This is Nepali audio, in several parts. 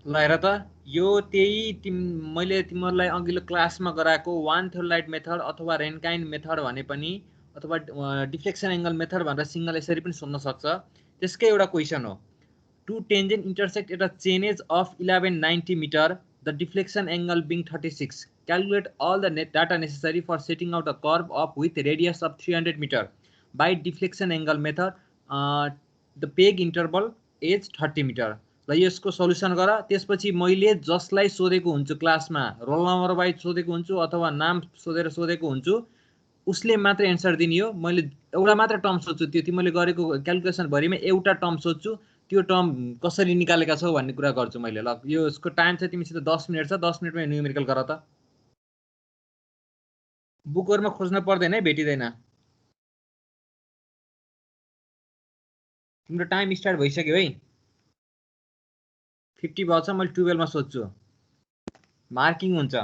ल हेर त, यो त्यही मैले तिमीहरूलाई अघिल्लो क्लासमा गराएको वान थर्ड मेथड अथवा रेनकाइन मेथड भने पनि, अथवा डिफ्लेक्सन एङ्गल मेथड भनेर सिङ्गल यसरी पनि सोध्न सक्छ। त्यसकै एउटा क्वेसन हो। Two tangent intersect at a chainage of 1190 metre, the deflection angle being 36, calculate all the data necessary for setting out a curve of with radius of 300 meter by deflection angle method, the peg interval is 30 meter। ल यसको सल्युसन गर। त्यसपछि मैले जसलाई सोधेको हुन्छु क्लासमा, रोल नम्बर वाइज सोधेको हुन्छु अथवा नाम सोधेर सोधेको हुन्छु, उसले मात्र एन्सर दिने हो। मैले एउटा मात्र टर्म सोध्छु, त्यो तिमीले गरेको क्यालकुलेसन भरिमा एउटा टर्म सोध्छु, त्यो टर्म कसरी निकालेका छौ भन्ने कुरा गर्छु मैले। ल यो यसको टाइम चाहिँ तिमीसित 10 मिनट छ, 10 मिनटमा न्युमेरिकल गर त। बुकहरुमा खोज्न पर्दैन है, भेटिँदैन। तिम्रो टाइम स्टार्ट भइसक्यो है। 50 भएको छ, मैले 12 मा सोध्छु, मार्किङ हुन्छ।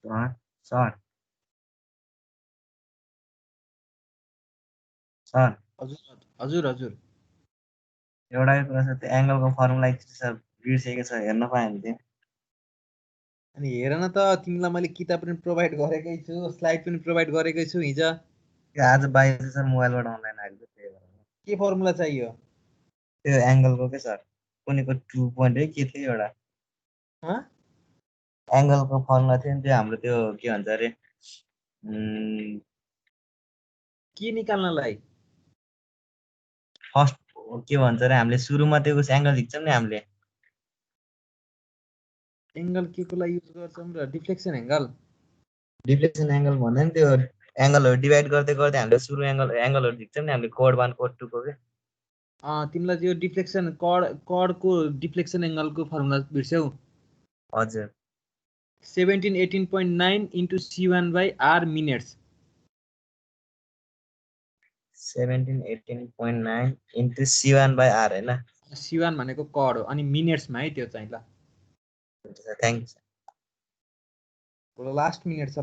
सर सर सर हजुर हजुर हजुर एउटा कुरा छ, त्यो एङ्गलको फर्मुला एकचोटि सर बिर्सेको छ, हेर्न पाएँ भने चाहिँ। अनि हेर न त, तिमीलाई मैले किताब पनि प्रोभाइड गरेकै छु, स्लाइड पनि प्रोभाइड गरेकै छु हिजो। त्यो आज बाहिर सर मोबाइलबाट अनलाइन आएको थियो, त्यही भएर। के फर्मुला चाहियो? त्यो एङ्गलको के सर, कुनैको 2 पोइन्ट है के थियो एउटा एङ्गलको फर्मुला थियो नि, त्यो हाम्रो त्यो के भन्छ अरे के निकाल्नलाई? फर्स्ट के भन्छ अरे, हामीले सुरुमा त्यो उस एङ्गल झिक्छौँ नि हामीले, एङ्गल के को लागि युज गर्छौँ र? Deflection angle. डिफ्लेक्सन एङ्गल भन्दा नि त्यो एङ्गलहरू डिभाइड गर्दै गर्दै हामीले सुरु एङ्गलहरू झिक्छौँ नि हामीले, कोड 1 कोड 2 को के। तिमीलाई त्यो डिफ्लेक्सन कडको डिफ्लेक्सन एङ्गलको फर्मुला बिर्स्यौ? हजुर 1718.9 into C1/R minutes. 1718.9 into C1/R होइन? C1 भनेको कड हो, अनि मिनट्समा है त्यो चाहिँ। ल थ्याङ्क यू। लास्ट मिनट छ।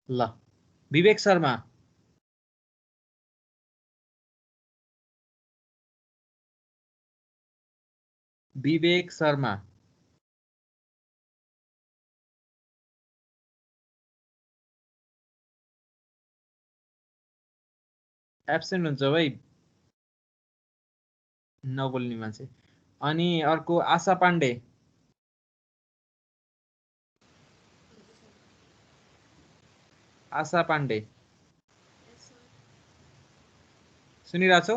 ल विवेक शर्मा। विवेक शर्मा एब्सेन्ट हुन्छ भाइ, नबोल्ने मान्छे। अनि अर्को आशा पाण्डे। आशा पाण्डे सुनिरहेको छौ?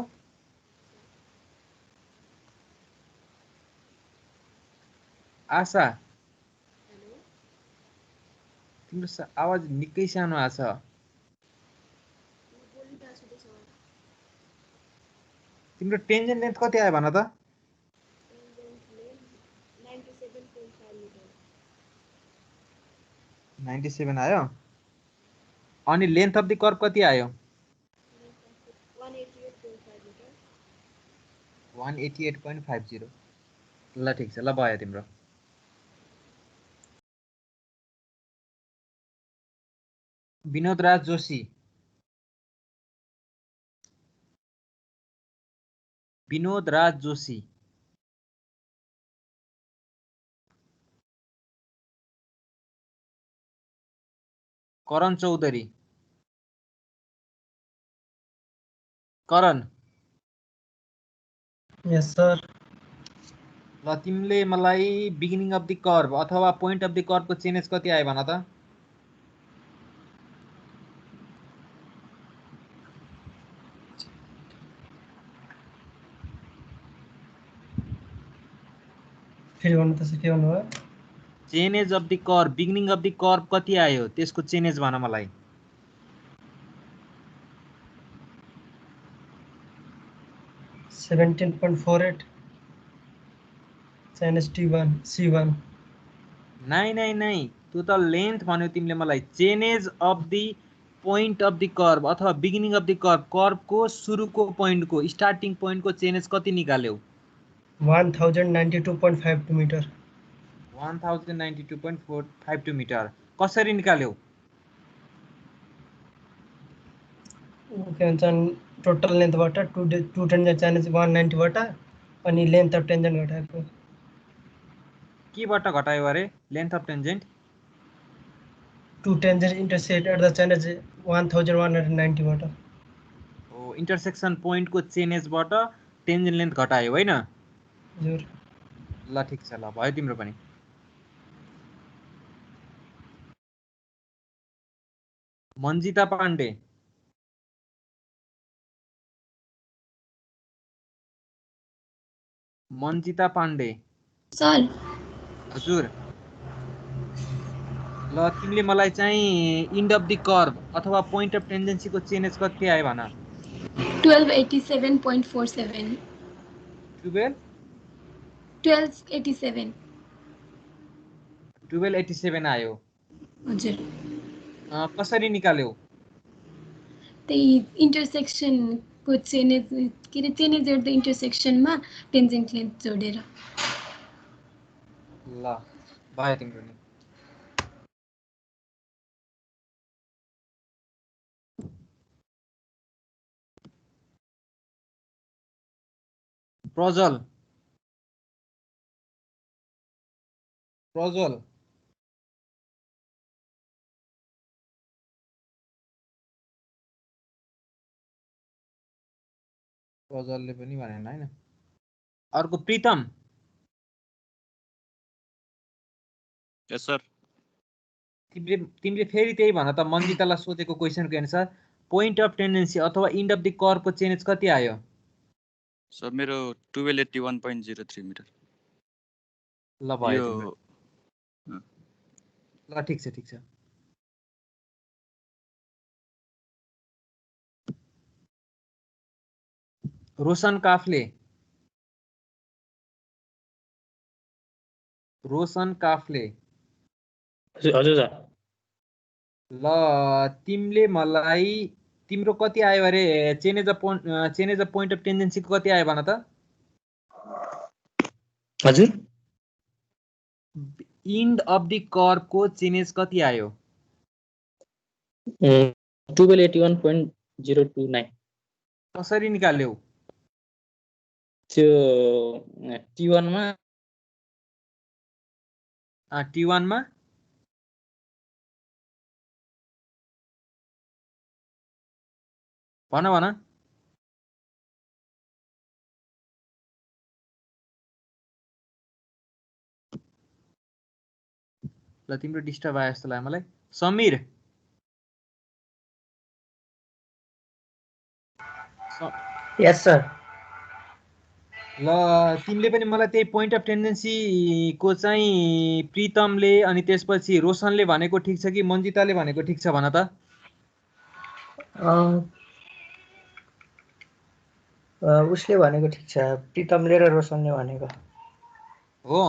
आशा, तिम्रो आवाज निकै सानो आछ। तिम्रो टेन्जन लेन्थ कति आयो भन त? 97 आयो। अनि लेन्थ अफ द कर्भ कति आयो? 188.50। ल ठिक छ, ल भयो तिम्रो। विनोद राज जोशी। विनोद राज जोशी। करण चौधरी। करण। यस सर। ल तिमीले मलाई बिगिनिङ अफ द कर्भ अथवा पोइन्ट अफ द कर्भको चेन्जेस कति आयो भन त। फेरि भन्नु त के भन्नुभयो? Changes of the curve beginning of the curve कति आयो त्यसको चेन्जेस भन मलाई। 17.48 minus T1 C1 नाइ त्यो त लेन्थ भन्यो तिमीले मलाई। Changes of the point of the curve अथवा बिगिनिङ अफ द कर्भ, कर्भको सुरुको पोइन्टको स्टार्टिङ पोइन्टको चेन्जेस कति निकाल्यौ? 1092.52 मिटर। 1092.52 मिटर कसरी निकाल्यौ? के भन्छ टोटल लेन्थबाट 2 टेन्जेन्ट चाहिने 190 बाट अनि लेन्थ अफ टेन्जेन्ट घटाएको। केबाट घटायो अरे length of tangent? 2 tangent intersect at the चाहिने 1190 बाट। ओ इन्टरसेक्सन पोइन्टको चेन्जेसबाट टेन्जेन्ट लेन्थ घटायो हैन? हजुर। ल ठीक छ, ल भयो तिम्रो पनि। मन्जिता पाण्डे। मन्जिता पाण्डे सर। हजुर। ल तिमीले मलाई चाहिँ इन्ड अफ द कर्भ अथवा पोइन्ट अफ टेन्जेन्सीको चेन्जेस कति आयो भन। 1287.47 1287 1287 आयो। हजुर। कसरी निकाल्यौ? त्यही इन्टरसेक्सनको चेन्जेस के रे चेन्जेस एट द इन्टरसेक्सनमा टेन्जेन्ट लेन्थ जोडेर। ल भयो तिम्रो नि। प्रज्वल। प्रज्वल प्रज्वलले पनि भनेन हैन। अर्को प्रितम। यस सर। तिमीले फेरि त्यही भन त मन्जितालाई सोधेको क्वेशनको एन्सर। पोइन्ट अफ टेन्डेन्सी अथवा इन्ड अफ द कर्भको चेन्जेस कति आयो? सर मेरो 1281.03 मिटर। ल भयो तिम्रो। ल ठीक छ ठीक छ। रोशन काफ्ले। रोशन काफ्ले। हजुर सर। ल तिमीले मलाई तिम्रो कति आयो अरे चेन्जेस अफ पोइन्ट अफ टेन्डेन्सीको कति आयो भन त। हजुर। इन्ड अफ द कर्भको चेन्जेस कति आयो? 1281.029। कसरी निकाल्यौ? त्यो T1 मा T1 मा भन भन। ल तिम्रो डिस्टर्ब आयो जस्तो लाग्यो मलाई। समीर। यस सर। ल तिमीले पनि मलाई त्यही पोइन्ट अफ टेन्डेन्सीको चाहिँ प्रितमले अनि त्यसपछि रोशनले भनेको ठिक छ कि मन्जिताले भनेको ठिक छ भन त। उसले भनेको ठिक छ, प्रितमले र रोशनले भनेको हो।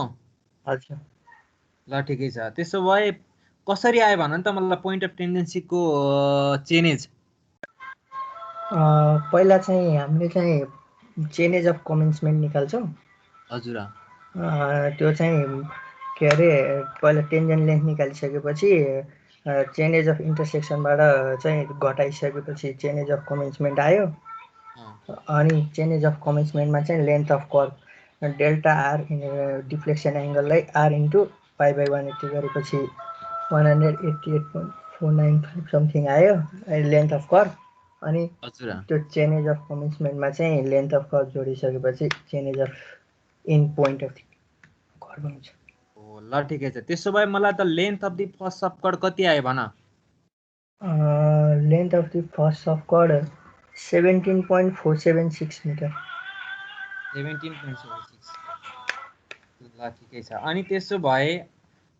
हजुर। ल ठिकै छ। त्यसो भए कसरी आयो भन त मलाई पोइन्ट अफ टेन्डेन्सीको चेन्जेस। पहिला चाहिँ हामीले चाहिँ चेन्जेस अफ कमेन्समेन्ट निकाल्छौँ। हजुर। त्यो चाहिँ के अरे पहिला टेन्जेन्ट लेन्थ निकालिसकेपछि चेन्जेस अफ इन्टरसेक्सनबाट चाहिँ घटाइसकेपछि चेन्जेस अफ कमेन्समेन्ट आयो। अनि चेन्जेस अफ कमेन्समेन्टमा चाहिँ length of curve delta R deflection एङ्गललाई आर इन्टु π/180 गरेपछि 188.495 समथिङ आयो लेन्थ अफ कर्भ। अनि त्यो चेन्जेस अफ कमेन्समेन्टमा चाहिँ लेन्थ अफ कर्भ जोडिसकेपछि changes of in point of subchord हुन्छ। हो ल ठिकै छ। त्यसो भए मलाई त length of the first subchord कति आयो भन? Length of the first subchord 17.476 metre. 17.76 ल ठिकै छ। अनि त्यसो भए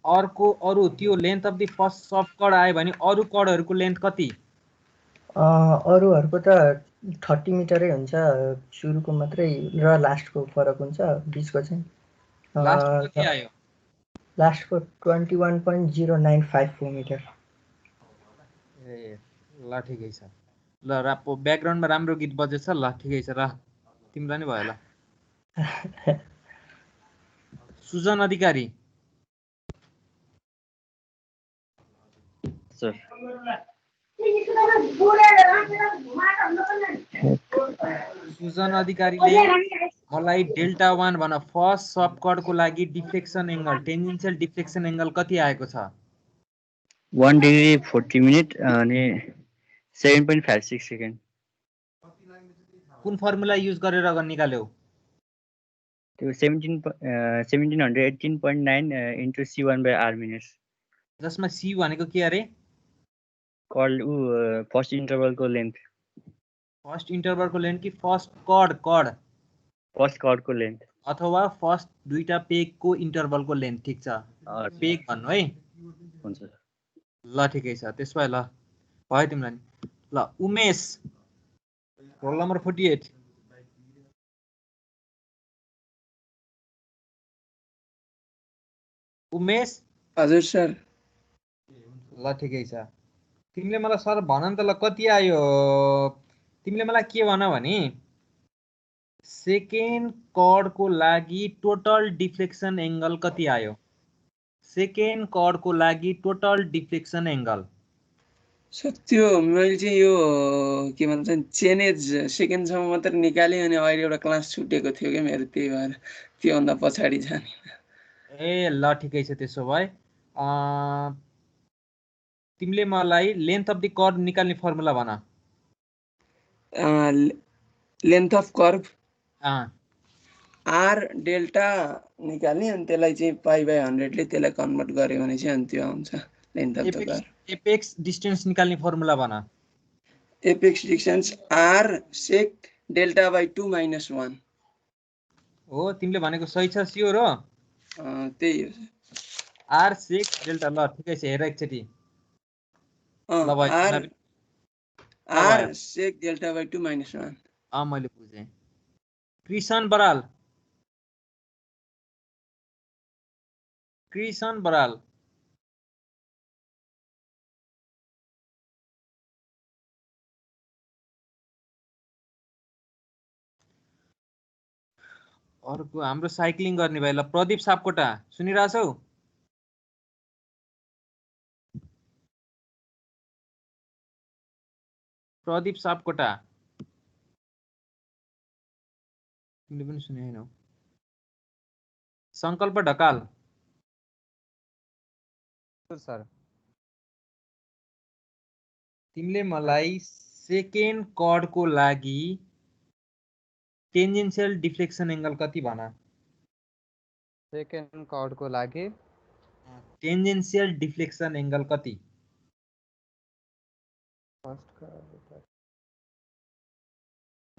अर्को अरू त्यो लेन्थ अफ द फर्स्ट सबकर्ड आयो भने अरू कर्डहरूको लेन्थ कति? अरूहरूको त 30 मिटरै हुन्छ, सुरुको मात्रै र लास्टको फरक हुन्छ, बिचको चाहिँ लास्टको कति आयो? लास्टको 21.0954 मिटर। ए ल ठिकै छ। ल ब्याकग्राउन्डमा राम्रो गीत बजेछ। ल ठिकै छ। र तिमीलाई नै भयो ल। सुजन अधिकारी सर सुजन अधिकारीले मलाई डेल्टा 1 भन। फर्स्ट सबकर्डको लागि deflection angle, tangential deflection angle कति आएको छ? 1 डिग्री 40 मिनट अनि 7.56 सेकेन्ड। कुन फर्मुला युज गरेर निकाल्यौ? त्यो 1718.9 इन्टु C1/R मिनट्स। जसमा सी भनेको के अरे? कर्ड फर्स्ट इन्टरभलको लेन्थ। फर्स्ट इन्टरभलको लेन्थ कि फर्स्ट कर्ड? फर्स्ट कर्डको लेन्थ अथवा फर्स्ट दुईटा पेगको इन्टरभलको लेन्थ। ठिक छ, पेग भन्नु है। हुन्छ। ल ठिकै छ। त्यसो भए ल भयो तिमीलाई नि। ल उमेश, रोल नम्बर 48। उमेश। हजुर सर। ल ठिकै छ। तिमीले मलाई सर भन नि त ल कति आयो? तिमीले मलाई के भन भने सेकेन्ड कर्डको लागि टोटल डिफ्लेक्सन एङ्गल कति आयो? सेकेन्ड कर्डको लागि टोटल डिफ्लेक्सन एङ्गल। सर त्यो मैले चाहिँ यो के भन्छ चेनेज सेकेन्डसम्म मात्र निकालेँ, अनि अहिले एउटा क्लास छुटेको थियो कि मेरो, त्यही भएर त्योभन्दा पछाडि जाने। ए ल ठिकै छ। त्यसो भए तिमीले मलाई लेन्थ अफ द कर्व निकाल्ने फर्मुला भन। लेन्थ अफ कर्भ अँ आर डेल्टा निकाल्ने, अनि त्यसलाई चाहिँ π/100ले त्यसलाई कन्भर्ट गर्यो भने चाहिँ अनि त्यो आउँछ length of the curve. Apex distance निकाल्ने फर्मुला भन। एपेक्स डिस्टेन्स आर सेक डेल्टा/2 - 1। हो तिमीले भनेको सही छ, स्योर हो? त्यही हो। R sec delta. ल ठिकै छ। हेर एकचोटि। आर सेक डेल्टा/2 - 1। मैले बुझेँ। कृष्ण बराल अर्को हाम्रो साइक्लिङ गर्ने भाइ। ल प्रदीप सापकोटा, सुनिरहेछौ? प्रदीप सापकोटा, तिमीले पनि सुने हैनौ? सङ्कल्प ढकाल। सर तिमीले मलाई सेकेन्ड कर्डको लागि टेन्जेन्सियल डिफ्लेक्सन एङ्गल कति भन? सेकेन्ड कर्डको लागि टेन्जेन्सियल डिफ्लेक्सन एङ्गल कति? फर्स्ट कर्ड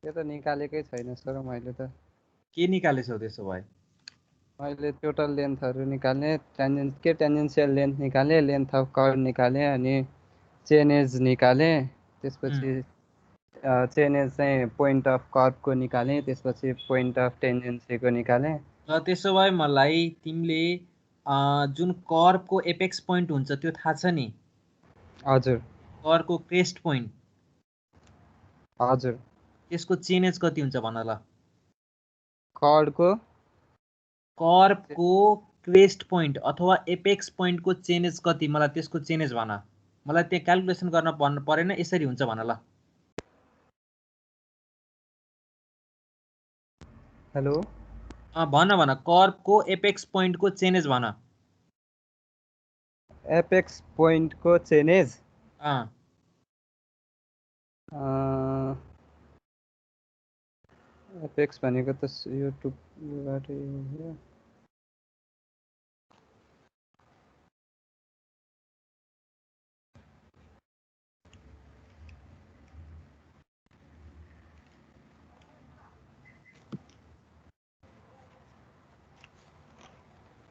त्यो त निकालेकै छैन सर मैले त। के निकालेछौ त्यसो भए? मैले टोटल लेन्थहरू निकाल्ने, टेन्जेन्सियल लेन्थ निकालेँ, लेन्थ अफ कर्ड निकालेँ, अनि चेन एज निकालेँ, त्यसपछि चेन एज चाहिँ पोइन्ट अफ कर्बको निकालेँ, त्यसपछि पोइन्ट अफ टेन्जेन्सीको निकालेँ। र त्यसो भए मलाई तिमीले जुन कर्बको एपेक्स पोइन्ट हुन्छ त्यो थाहा छ नि? हजुर। कर्बको क्रेस्ट पोइन्ट। हजुर। त्यसको चेन एज कति हुन्छ भन ल? कर्बको क्रेस्ट पोइन्ट अथवा एपेक्स पोइन्टको चेन एज कति? मलाई त्यसको चेन एज भन। मलाई त्यहाँ क्यालकुलेसन गर्न भन्नु परेन, यसरी हुन्छ भन ल। हेलो भन कर्बको एपेक्स पोइन्टको चेन एज भन। एपेक्स पोइन्टको चेन एज एपेक्स भनेको त यो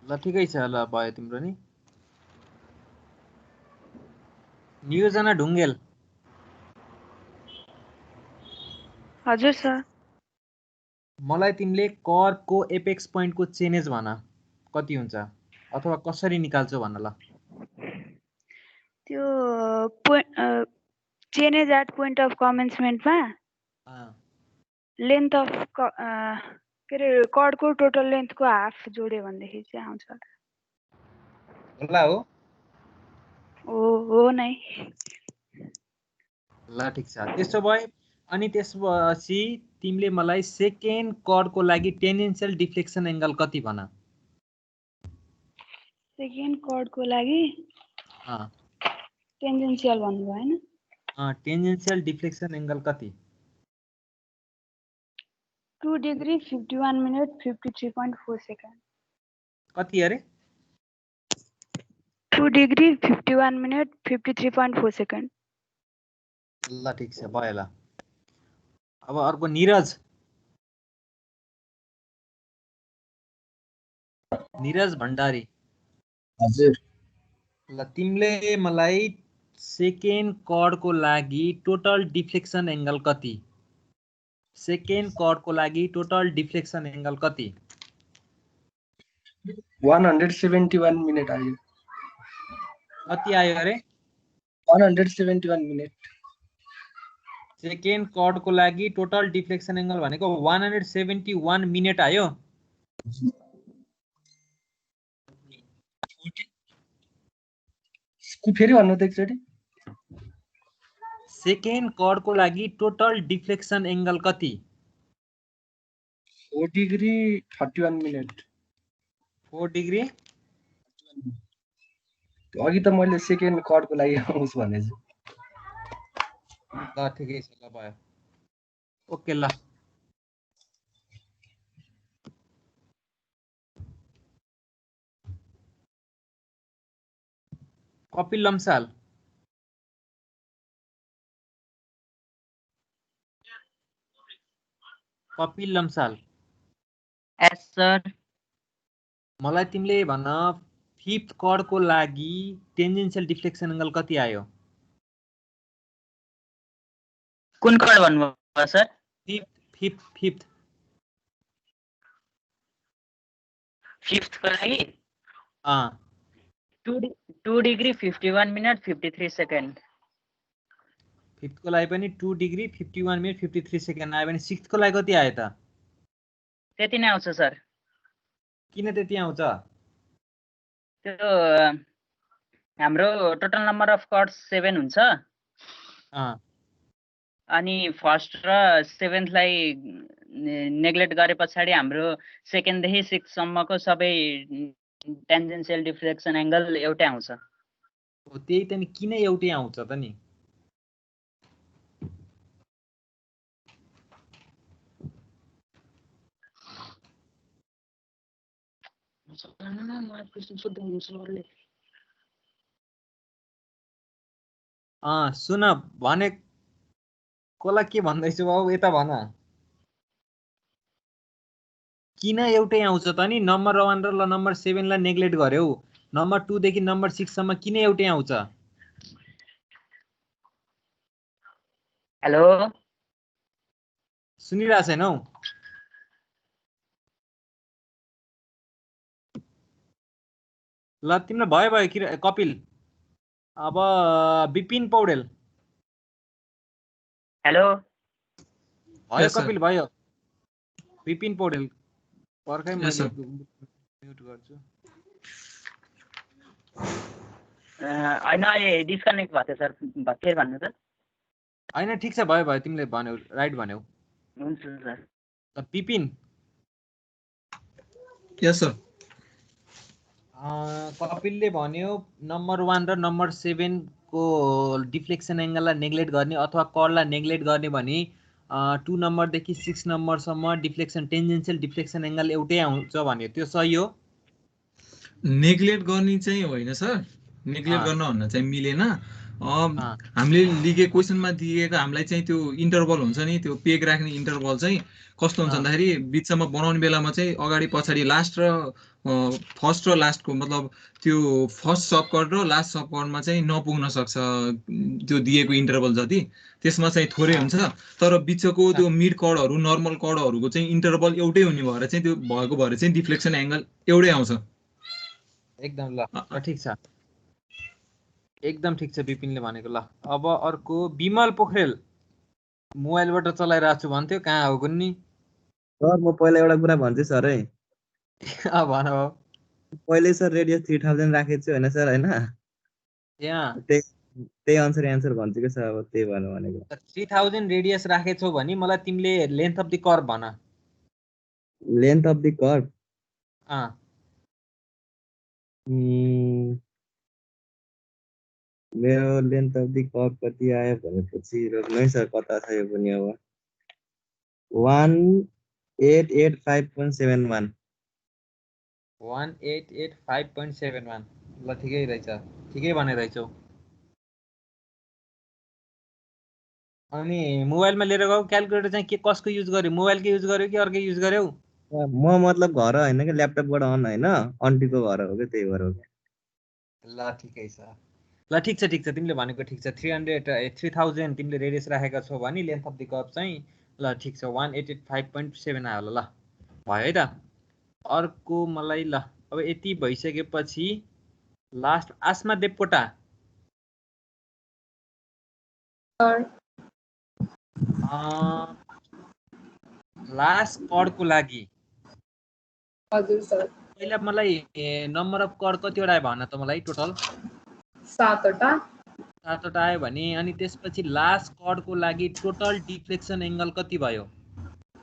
ल ठिकै छ ल भयो तिम्रो नि नियोजना ढुङ्गेल हजुर सर मलाई तिमीले कर्डको एपेक्स पोइन्टको चेन्ज भन कति हुन्छ अथवा कसरी निकाल्छौ भन ल त्यो चेन्ज एट पोइन्ट अफ कमेन्समेन्टमा लेन्थ अफ के अरे कर्डको टोटल लेन्थको हाफ जोड्यो भनेदेखि चाहिँ आउँछ होला हो नै ल ठिक छ त्यसो भए अनि त्यसपछि तिमीले मलाई सेकेन्ड कर्डको लागि टेन्जेन्सियल डिफ्लेक्सन एंगल कति भन सेकेन्ड कर्डको लागि टेन्जेन्सियल भन्नुभयो हैन टेन्जेन्सियल डिफ्लेक्सन एंगल कति 2 डिग्री 51 मिनट 53.4 सेकेन्ड कति अरे 2 डिग्री 51 मिनट 53.4 सेकेन्ड ल ठिक छ भयो ल अब अर्को नीरज भण्डारी हजुर ल तिमीले मलाई सेकेन्ड कर्डको लागि टोटल डिफ्लेक्सन एंगल कति सेकेन्ड कर्डको लागि टोटल डिफ्लेक्सन एंगल कति 171 मिनट आयो कति आयो अरे 171 मिनट सेकेन्ड कर्डको लागि टोटल डिफ्लेक्सन एंगल भनेको 171 मिनेट आयो फेरि भन्नु त एकचोटि सेकेन्ड कर्डको लागि टोटल डिफ्लेक्सन एंगल कति 4 डिग्री 31 मिनट 4 डिग्री अघि त मैले सेकेन्ड कर्डको लागि आउँछ भनेछु ल ठिकै छ ल भयो ओके ल कपिल लम्साल यस सर मलाई तिमीले भन फिफ्थ कर्डको लागि टेन्जेन्सियल डिफ्लेक्सन एंगल कति आयो कुन कर्ड भन्नुभयो सर फिफ्थ को लागि 2 डिग्री 51 मिनट 53 सेकेन्ड फिफ्थ को लागि पनि 2 डिग्री 51 मिनट 53 सेकेन्ड आयो भने सिक्स्थ को लागि कति आयो त त्यति नै आउँछ सर किन त्यति आउँछ त्यो हाम्रो टोटल नम्बर अफ कर्ड्स 7 हुन्छ अनि फर्स्ट र सेभेन्थ लाई नेग्लेक्ट गरे पछाडी हाम्रो सेकेन्ड देखि 6 सम्मको सबै टेन्जेन्सियल डिफ्लेक्सन एंगल एउटै आउँछ हो त्यही त नि किन एउटै आउँछ त नि सुन भने कोला के भन्दैछु बाबु यता भन किन एउटै आउँछ त नि नम्बर 1 र नम्बर 7 लाई नेग्लेक्ट गर्यौ नम्बर 2 देखि नम्बर 6 सम्म किन एउटै आउँछ हेलो सुनिरा छैनौ ल तिम्रो भयो कपिल अब विपिन पौडेल हेलो भयो कपिल भयो विपिन पौडेल पर्खै म म्युट गर्छु हैन अहिले डिस्कनेक्ट भएको थियो सर फेरि भन्नु त हैन ठीक छ भयो तिमीले भन्यौ राइट भन्यौ हुन्छ सर त विपिन यस सर कपिलले भन्यो नम्बर 1 र नम्बर 7 को डिफ्लेक्सन एंगललाई नेग्लेक्ट गर्ने अथवा कर्डलाई नेग्लेक्ट गर्ने भने 2 नम्बर देखि 6 नम्बर सम्म डिफ्लेक्सन टेन्जेन्सियल डिफ्लेक्सन एंगल एउटै आउँछ भन्यो त्यो सही हो नेग्लेक्ट गर्ने चाहिँ होइन सर नेग्लेक्ट गर्न भन्न चाहिँ मिलेन हामीले लिगेको क्वेसनमा दिएको हामीलाई चाहिँ त्यो इन्टरभल हुन्छ नि, त्यो पेग राख्ने इन्टरभल चाहिँ कस्तो हुन्छ भन्दाखेरि बिचमा बनाउने बेलामा चाहिँ अगाडि पछाडि लास्ट र फर्स्ट र लास्टको मतलब त्यो फर्स्ट सबकट र लास्ट सबकटमा चाहिँ नपुग्न सक्छ त्यो दिएको इन्टरभल जति, त्यसमा चाहिँ थोरै हुन्छ। तर बिचको त्यो मिड कर्डहरू नर्मल कर्डहरूको चाहिँ इन्टरभल एउटै हुने भएर चाहिँ त्यो भएको भएर चाहिँ डिफ्लेक्सन एङ्गल एउटै आउँछ। एकदम ल ठिक छ, एकदम ठिक छ विपिनले भनेको। ल अब अर्को विमल पोखरेल मोबाइलबाट चलाइरहेको छु भन्थ्यो, कहाँ हो कुन्नी? सर म पहिला एउटा कुरा भन्छु सर है। भन हो। पहिले सर रेडियस 3000 राखेको छु होइन सर, होइन यहाँ त्यही अनुसार एन्सर भन्छु कि सर, अब त्यही भएर भनेको। 3000 रेडियस राखेछौ भने मलाई तिमीले लेन्थ अफ द कर्व भन। लेन्थ अफ द कर्व मेरो लेन्थ अफ द कर्व कति आयो भनेपछि रोक्नु है सर, कता छ यो पनि अब 1885.71 1885.71। ल ठिकै रहेछ, ठिकै भने रहेछौ। अनि मोबाइलमा लिएर गयो क्याल्कुलेटर चाहिँ के कसको युज गर्यो? मोबाइलकै युज गर्यो कि अर्कै युज गर्यौ? म मतलब घर होइन कि ल्यापटपबाट अन होइन, आन्टीको घर हो कि त्यही भएर हो। ल ठिकै छ, ल ठिक छ तिमीले भनेको ठिक छ। 3000 तिमीले रेडियस राखेका छौ भने लेन्थ अफ द कर्व चाहिँ ल ठिक छ 1885.7 आयो। ल भयो है त। अर्को मलाई ल अब यति भइसकेपछि लास्ट आसमा देवकोटा लास्ट कर्डको लागि हजुर सर पहिला मलाई नम्बर अफ कर्ड कतिवटा आयो भन त मलाई? टोटल 7वटा आयो भने अनि त्यसपछि लास्ट कर्डको लागि टोटल डिफ्लेक्सन एङ्गल कति भयो?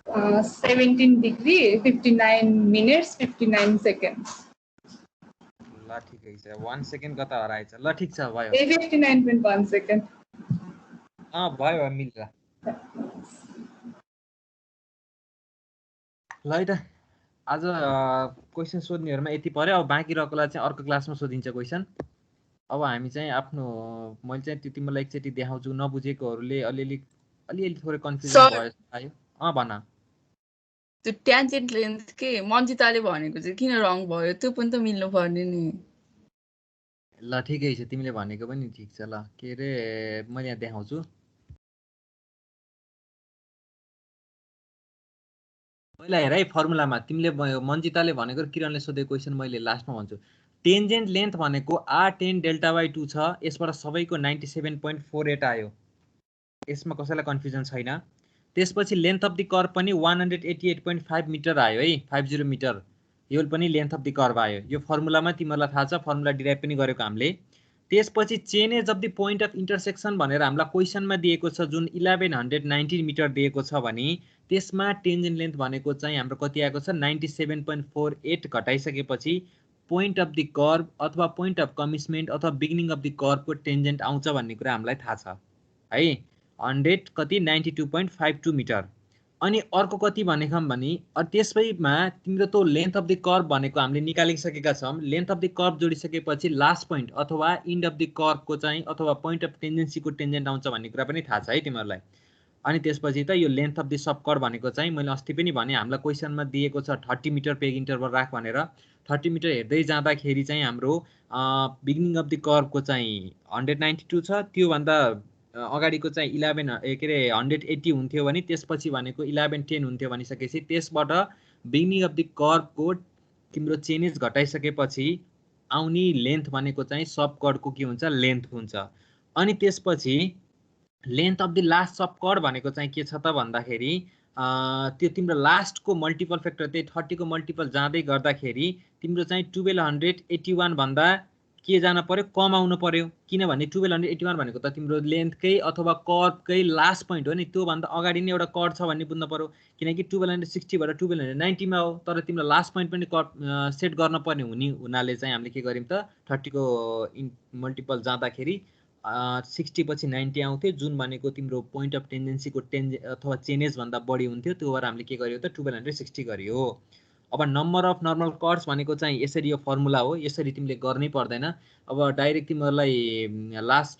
17 डिग्री 59 मिनट्स 59 सेकेन्ड्स। ल ठिकै छ, 1 सेकेन्ड कता हराएछ। ल ठिक छ भयो 59.1 सेकेन्ड। भयो मिल्छ। ल है त आज क्वेसन सोध्नेहरूमा यति पर्यो। अब बाँकी रहेकोलाई चाहिँ अर्को क्लासमा सोधिन्छ क्वेसन। अब हामी चाहिँ आफ्नो मैले चाहिँ त्यो तिमीलाई एकचोटि देखाउँछु, नबुझेकोहरूले अलिअलि थोरै कन्फ्युजन भयो आयो। भन। त्यो ट्यान्जेन्ट लेन्थ के मन्जिताले भनेको चाहिँ किन रङ भयो? त्यो पनि त मिल्नु पर्ने नि। ल ठिकै छ, तिमीले भनेको पनि ठिक छ। ल के अरे मैले यहाँ देखाउँछु। पहिला हेर है फर्मुलामा तिमीले मन्जिताले भनेको किरणले सोधेको क्वेसन मैले लास्टमा भन्छु। टेन्जेन्ट लेन्थ भनेको r10 डेल्टा/2 छ, यसबाट सबैको 97.48 आयो। यसमा कसैलाई कन्फ्युजन छैन? त्यसपछि लेन्थ अफ द कर्व पनि 188.5 मिटर आयो है, 50 मिटर। यो पनि लेन्थ अफ द कर्व आयो। यो फर्मुलामा तिमीहरूलाई थाहा छ, फर्मुला डिराइभ पनि गरेको हामीले। त्यसपछि chainage of the point of intersection भनेर हामीलाई क्वेसनमा दिएको छ, जुन 1119 मिटर दिएको छ भने त्यसमा टेन्जेन्ट लेन्थ भनेको चाहिँ हाम्रो कति आएको छ? 97.48 घटाइसकेपछि पोइन्ट अफ द कर्व अथवा पोइन्ट अफ कमिसमेन्ट अथवा बिगिनिङ अफ द कर्वको टेन्जेन्ट आउँछ भन्ने कुरा हामीलाई थाहा छ है। 100 कति 92.52 मिटर। अनि अर्को कति भनेको भने त्यसैमा तिम्रो त लेन्थ अफ द कर्व भनेको हामीले निकालिसकेका छौँ। लेन्थ अफ द कर्व जोडिसकेपछि लास्ट पोइन्ट अथवा इन्ड अफ द कर्वको चाहिँ अथवा पोइन्ट अफ टेन्जेन्सीको टेन्जेन्ट आउँछ भन्ने कुरा पनि थाहा छ है तिमीहरूलाई। अनि त्यसपछि त यो length of the sub curve भनेको चाहिँ मैले अस्ति पनि भने हामीलाई क्वेसनमा दिएको छ 30 मिटर पेग इन्टरभल राख भनेर। 30 मिटर हेर्दै जाँदाखेरि चाहिँ हाम्रो बिगिनिङ अफ द कर्वको चाहिँ 192 छ, त्योभन्दा अगाडिको चाहिँ 180 हुन्थ्यो भने त्यसपछि भनेको 1110 हुन्थ्यो भनिसकेपछि त्यसबाट बिगिनिङ अफ द कर्वको तिम्रो चेन्जेस घटाइसकेपछि आउने लेन्थ भनेको चाहिँ सब कर्वको के हुन्छ? लेन्थ हुन्छ। अनि त्यसपछि length of the last sub curve भनेको चाहिँ के छ त भन्दाखेरि त्यो तिम्रो लास्टको मल्टिपल फ्याक्टर त्यही 30 को मल्टिपल जाँदै गर्दाखेरि तिम्रो चाहिँ 1281 भन्दा के जान पर्यो? कम आउनु पर्यो। किनभने 1281 भनेको त तिम्रो लेन्थकै अथवा कर्वकै लास्ट पोइन्ट हो नि, त्योभन्दा अगाडि नै एउटा कर्व छ भन्ने बुझ्नु पर्यो। किनकि 1260 बाट 1290 मा हो, तर तिम्रो लास्ट पोइन्ट पनि कर्व सेट गर्न पर्ने हुनाले चाहिँ हामीले के गर्यौँ त 30 को मल्टिपल जाँदाखेरि 60 पछि 90 आउँथ्यो, जुन भनेको तिम्रो पोइन्ट अफ टेन्डेन्सीको अथवा चेन्जेस भन्दा बढी हुन्थ्यो। त्यो भएर हामीले के गर्यो त 1260 गरियो। अब नम्बर अफ नर्मल कर्ड्स भनेको चाहिँ यसरी यो फर्मुला हो, यसरी तिमीले गर्नै पर्दैन। अब डाइरेक्ट तिमीहरूलाई लास्ट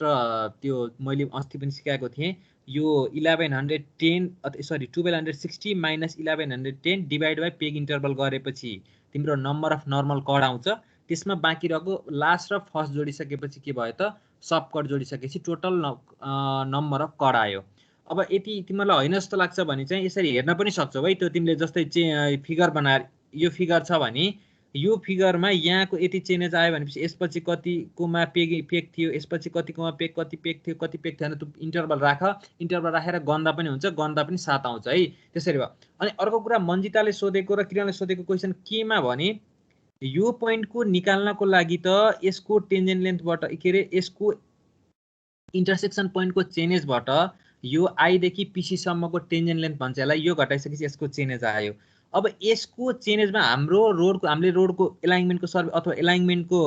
त्यो मैले अस्ति पनि सिकाएको थिएँ, यो 1260 minus 1110 divide by peg interval गरेपछि तिम्रो नम्बर अफ नर्मल कर्ड आउँछ। त्यसमा बाँकी रहेको लास्ट र फर्स्ट जोडिसकेपछि के भयो त सब कर्ड जोडिसकेपछि टोटल नम्बर अफ कर्ड आयो। अब यति तिमीलाई होइन जस्तो लाग्छ भने चाहिँ यसरी हेर्न पनि सक्छौ है। त्यो तिमीले जस्तै फिगर बनाएर यो फिगर छ भने यो फिगरमा यहाँको यति चेन्जेस आयो भनेपछि यसपछि कतिकोमा पेग थियो, यसपछि कतिकोमा पेग कति पेग थियो भने त्यो इन्टरभल राखेर गन्दा पनि हुन्छ, गन्दा पनि 7 आउँछ है। त्यसरी भयो। अनि अर्को कुरा मन्जिताले सोधेको र किरणले सोधेको क्वेसन केमा भने यो पोइन्टको निकाल्नको लागि त यसको टेन्जेन्ट लेन्थबाट के अरे यसको इन्टरसेक्सन पोइन्टको चेन्जेसबाट यो आई देखि पीसी सम्मको टेन्जेन्ट लेन्थ भन्छ यसलाई, यो घटाइसकेपछि यसको चेन्जेस आयो। अब यसको चेन्जेसमा हामीले रोडको एलाइनमेन्टको सर्वे अथवा एलाइनमेन्टको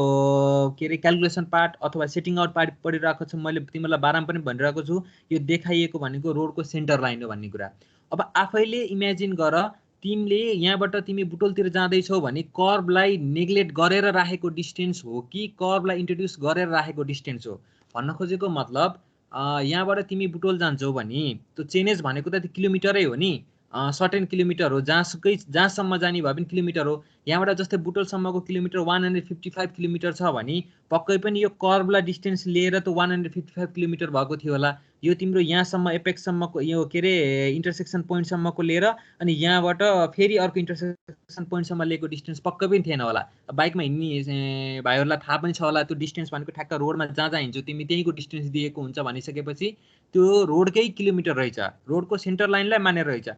के अरे क्यालकुलेसन पार्ट अथवा सेटिङ आउट पार्ट पढिरहेको छु। मैले तिमीलाई बारम्बार पनि भनिरहेको छु यो देखाइएको भनेको रोडको सेन्टर लाइन हो भन्ने कुरा। अब आफैले इमेजिन गर तिमीले यहाँबाट तिमी बुटोलतिर जाँदैछौ भने कर्भलाई नेग्लेक्ट गरेर राखेको डिस्टेन्स हो कि कर्भलाई इन्ट्रोड्युस गरेर राखेको डिस्टेन्स हो। भन्न खोजेको मतलब यहाँबाट तिमी बुटोल जान्छौ भने त्यो चेन्जेस भनेको त किलोमिटरै हो नि, सर्टेन किलोमिटर हो, जहाँसम्म जाने भए पनि किलोमिटर हो। यहाँबाट जस्तै बुटोलसम्मको किलोमिटर 155 किलोमिटर छ भने पक्कै पनि यो कर्भलाई डिस्टेन्स लिएर त 155 किलोमिटर भएको थियो होला। यो तिम्रो यहाँसम्म एपेक्ससम्मको यो के अरे इन्टरसेक्सन पोइन्टसम्मको लिएर अनि यहाँबाट फेरि अर्को इन्टरसेक्सन पोइन्टसम्म लिएको डिस्टेन्स पक्कै पनि थिएन होला। बाइकमा हिँड्ने भाइहरूलाई थाहा पनि छ होला त्यो डिस्टेन्स भनेको ठ्याक्क रोडमा जहाँ हिँड्छौ तिमी त्यहीँको डिस्टेन्स दिएको हुन्छ भनिसकेपछि त्यो रोडकै किलोमिटर रहेछ, रोडको सेन्टर लाइनलाई मानेर रहेछ।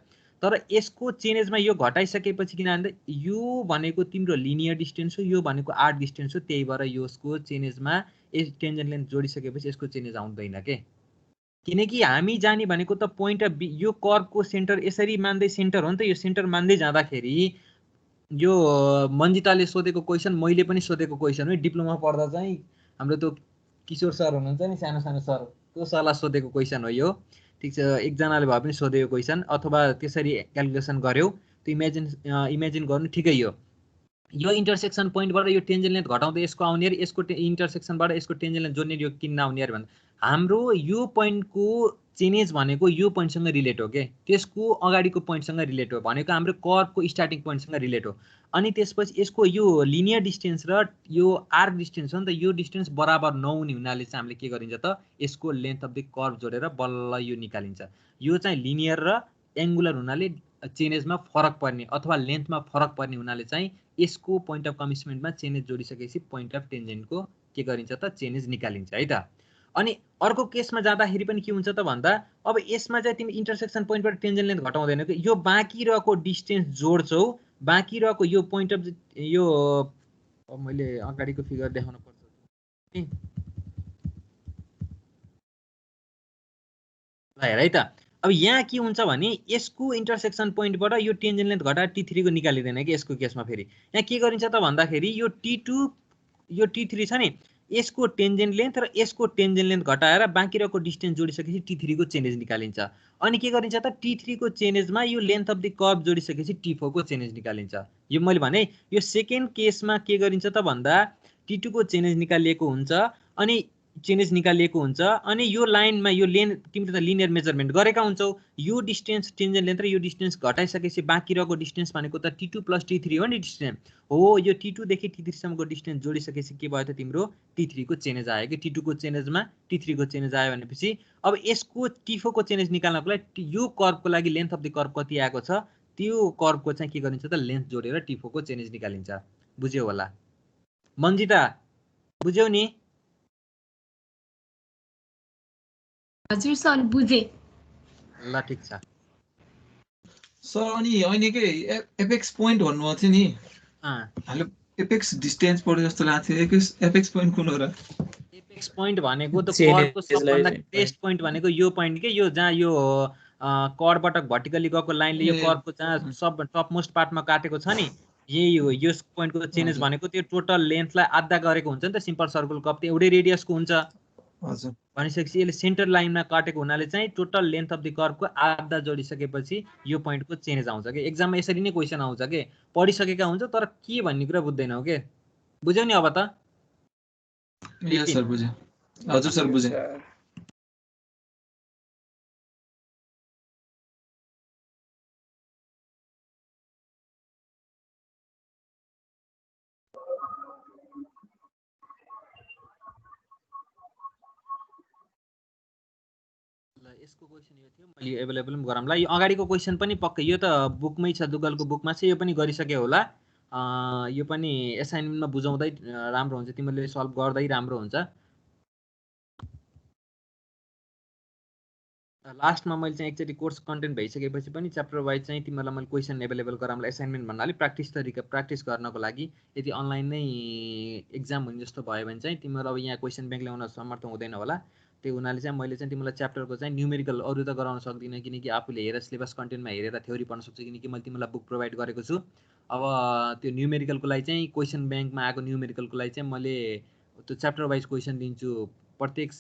तर यसको चेन्जेसमा यो घटाइसकेपछि किन भन्दा यो भनेको तिम्रो लिनियर डिस्टेन्स हो, यो भनेको आर्क डिस्टेन्स हो, त्यही भएर यसको चेन्जेसमा टेन्जेन्ट लेन्थ जोडिसकेपछि यसको चेन्जेस आउँदैन के। किनकि हामी जाने भनेको त पोइन्ट अफ यो कर्भको सेन्टर यसरी मान्दै सेन्टर हो नि त, यो सेन्टर मान्दै जाँदाखेरि यो मन्जिताले सोधेको क्वेसन मैले पनि सोधेको क्वेसन हो। डिप्लोमा पढ्दा चाहिँ हाम्रो त्यो किशोर सर हुनुहुन्छ नि सानो सानो सर, त्यो सरलाई सोधेको क्वेसन हो यो। ठिक छ, एकजनाले भए पनि सोधेको क्वेसन अथवा त्यसरी क्यालकुलेसन गर्यो त्यो इमेजिन गर्नु ठिकै हो। यो इन्टरसेक्सन पोइन्टबाट यो टेन्जेन्ट लेन्थ घटाउँदै यसको आउने अरे, यसको इन्टरसेक्सनबाट यसको टेन्जेन्ट लेन्थ जोड्ने यो किन आउने अरे भन्दा हाम्रो यो पोइन्टको चेन्जेस भनेको यो पोइन्टसँग रिलेट हो के, त्यसको अगाडिको पोइन्टसँग रिलेट हो भनेको हाम्रो कर्भको स्टार्टिङ पोइन्टसँग रिलेट हो। अनि त्यसपछि यसको यो लिनियर डिस्टेन्स र यो आर्क डिस्टेन्स हो नि त, यो डिस्टेन्स बराबर नहुने हुनाले चाहिँ हामीले के गरिन्छ त यसको लेन्थ अफ द कर्भ जोडेर बल्ल यो निकालिन्छ। यो चाहिँ लिनियर र एङ्गुलर हुनाले चेन्जेसमा फरक पर्ने अथवा लेन्थमा फरक पर्ने हुनाले चाहिँ यसको पोइन्ट अफ कमिटमेन्टमा चेन्जेस जोडिसकेपछि पोइन्ट अफ टेन्जेन्टको के गरिन्छ त चेन्जेस निकालिन्छ है त। अनि अर्को केसमा जाँदाखेरि पनि के हुन्छ त भन्दा अब यसमा चाहिँ तिमी इन्टरसेक्सन पोइन्टबाट टेन्जेन्ट लेन्थ घटाउँदैन कि, यो बाँकी रहेको डिस्टेन्स जोड्छौ, बाँकी रहेको यो पोइन्ट अफ यो मैले अगाडिको फिगर देखाउन पर्छ हेर है त। अब यहाँ के हुन्छ भने यसको इन्टरसेक्सन पोइन्टबाट यो टेन्जेन्ट लेन्थ घटाएर T3 को निकालिँदैन कि यसको केसमा। फेरि यहाँ के गरिन्छ त भन्दाखेरि यो T2 यो T3 छ नि यसको टेन्जेन्ट लेन्थ र यसको टेन्जेन्ट लेन्थ घटाएर बाँकी रहेको डिस्टेन्स जोडिसकेपछि T3 को चेन्जेस निकालिन्छ। अनि के गरिन्छ त T3 को चेन्जेसमा यो लेन्थ अफ द कर्भ जोडिसकेपछि T4 को चेन्जेस निकालिन्छ। यो मैले भने यो सेकेन्ड केसमा के गरिन्छ त भन्दा T2 को चेन्जेस निकालिएको हुन्छ अनि अनि यो लाइनमा यो तिमीले त लिनियर मेजरमेन्ट गरेका हुन्छौ, यो डिस्टेन्स टेन्जेन्ट लेन्थ र यो डिस्टेन्स घटाइसकेपछि बाँकी रहेको डिस्टेन्स भनेको त T2 + T3 हो नि डिस्टेन्स हो। यो T2 देखि T3 सम्मको डिस्टेन्स जोडिसकेपछि के भयो त तिम्रो T3 को चेन्जेस आयो कि। T2 को चेन्जेसमा T3 को चेन्जेस आयो भनेपछि अब यसको T4 को चेन्जेस निकाल्नको लागि यो कर्भको लागि लेन्थ अफ द कर्भ कति आएको छ त्यो कर्भको चाहिँ के गरिन्छ त लेन्थ जोडेर T4 को चेन्जेस निकालिन्छ। बुझ्यौ होला मन्जिता, बुझ्यौ नि? हजुर सर बुझे। ल ठिक छ सर। अनि अहिले के एपेक्स पोइन्ट भन्नुभएको थियो नि, हामीले एपेक्स डिस्टेन्स पढ्यो जस्तो लाग्थ्यो। एपेक्स पोइन्ट कुन हो र? एपेक्स पोइन्ट भनेको त कर्भको सबभन्दा टेस्ट पोइन्ट भनेको यो पोइन्ट के, यो जहाँ यो कर्भबाट भर्टिकली गएको लाइनले यो कर्भको जहाँ सब टप मोस्ट पार्टमा काटेको छ नि यही हो। यो पोइन्टको चेन्जेस भनेको त्यो टोटल लेन्थलाई आधा गरेको हुन्छ नि त। सिम्पल सर्कल कर्भ त एउटै रेडियसको हुन्छ हजुर भनिसकेपछि यसले सेन्टर लाइनमा काटेको हुनाले चाहिँ टोटल लेन्थ अफ द कर्भको आधा जोडिसकेपछि यो पोइन्टको चेन्ज आउँछ कि एक्जाममा यसरी नै क्वेसन आउँछ कि पढिसकेका हुन्छ तर के भन्ने कुरा बुझ्दैनौ के बुझ्यौ नि अब त यस सर बुझे हजुर सर बुझे यसको क्वेसन यो थियो मैले एभाइलेबल पनि गरौँला यो अगाडिको क्वेसन पनि पक्कै यो त बुकमै छ गुगलको बुकमा छ यो पनि गरिसक्यो होला यो पनि एसाइनमेन्टमा बुझाउँदै राम्रो हुन्छ तिमीले सल्भ गर्दै राम्रो हुन्छ लास्टमा मैले चाहिँ एकचोटि कोर्स कन्टेन्ट भइसकेपछि पनि च्याप्टर वाइज चाहिँ तिमीलाई मैले क्वेसन एभाइलेबल गराउँला एसाइनमेन्ट भन्नाले प्र्याक्टिस गर्नको लागि यदि अनलाइन नै एक्जाम हुने जस्तो भयो भने चाहिँ तिमीहरू अब यहाँ क्वेसन ब्याङ्क ल्याउन समर्थ हुँदैन होला त्यो हुनाले चाहिँ मैले चाहिँ तिमीलाई च्याप्टरको चाहिँ न्युमेरिकल अरू त गराउन सक्दिनँ किनकि आफूले हेरेर सिलेबस कन्टेन्टमा हेरेर थ्योरी पढ्न सक्छु किनकि मैले तिमीलाई बुक प्रोभाइड गरेको छु अब त्यो न्युमेरिकलको लागि चाहिँ क्वेसन ब्याङ्कमा आएको न्युमेरिकलको लागि चाहिँ मैले त्यो च्याप्टर वाइज क्वेसन दिन्छु प्रत्येक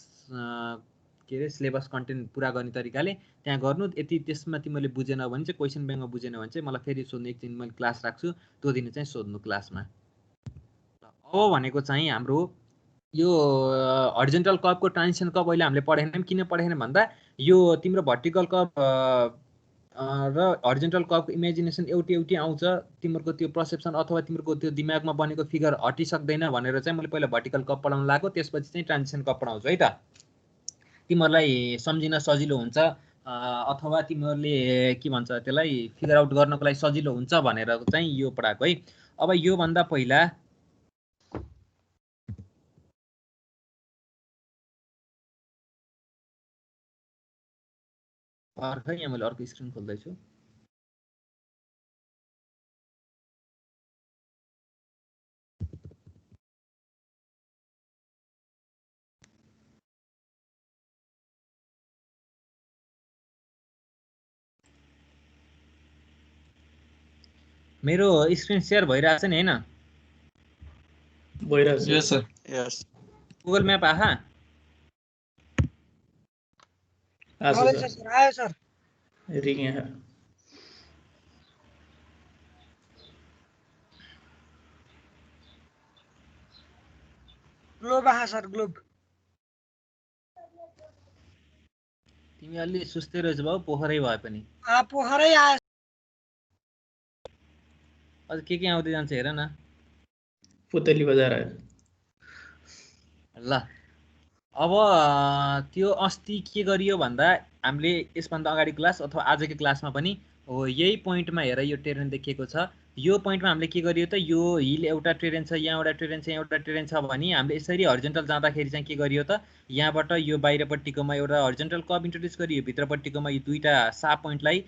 के अरे सिलेबस कन्टेन्ट पुरा गर्ने तरिकाले त्यहाँ गर्नु यति त्यसमा तिमीले बुझेन भने चाहिँ क्वेसन ब्याङ्कमा बुझेन भने चाहिँ मलाई फेरि सोध्नु एकदिन मैले क्लास राख्छु त्यो दिन चाहिँ सोध्नु क्लासमा अब भनेको चाहिँ हाम्रो यो हरिजेन्टल कर्भको ट्रान्जिसन कर्भ अहिले हामीले पढेनौँ किन पढेनौँ भन्दा यो तिम्रो भर्टिकल कर्भ र हरिजेन्टल कर्भको इमेजिनेसन एउटै आउँछ तिम्रो त्यो पर्सेप्सन अथवा तिम्रो त्यो दिमागमा बनेको फिगर हटिसक्दैन भनेर चाहिँ मैले पहिला भर्टिकल कर्भ पढाउन लाग्यो त्यसपछि चाहिँ ट्रान्जिसन कर्भ पढाउँछु है त तिमीहरूलाई सम्झिन सजिलो हुन्छ अथवा तिमीहरूले के भन्छ त्यसलाई फिगर आउट गर्नको लागि सजिलो हुन्छ भनेर चाहिँ यो पढाएको है अब यो भन्दा पहिला अर्को यहाँ मैले अर्को स्क्रिन खोल्दैछु मेरो स्क्रिन शेयर भइरहेछ नि हैन भइरहेछ यस सर यस गुगल म्याप आहा आयो सर रिङ यहाँ ग्लोब आहा सर ग्लोब तिमी अलि सुस्तै रहेछ बाबु पोखरै भए पनि पोखरै आयो अझ के आउँदै जान्छ हेर न पुतली बजार आयो ल अब त्यो अस्ति के गरियो भन्दा हामीले यसभन्दा अगाडि क्लास अथवा आजको क्लासमा पनि हो यही पोइन्टमा हेर यो टेरेन देखिएको छ यो पोइन्टमा हामीले के गरियो त यो हिल एउटा टेरेन छ यहाँ एउटा टेरेन छ यहाँ एउटा टेरेन छ भने हामीले यसरी हरिजेन्टल जाँदाखेरि चाहिँ के गरियो त यहाँबाट यो बाहिरपट्टिकोमा एउटा हरिजेन्टल कर्भ इन्ट्रोड्युस गरियो भित्रपट्टिकोमा यो दुईटा साप पोइन्टलाई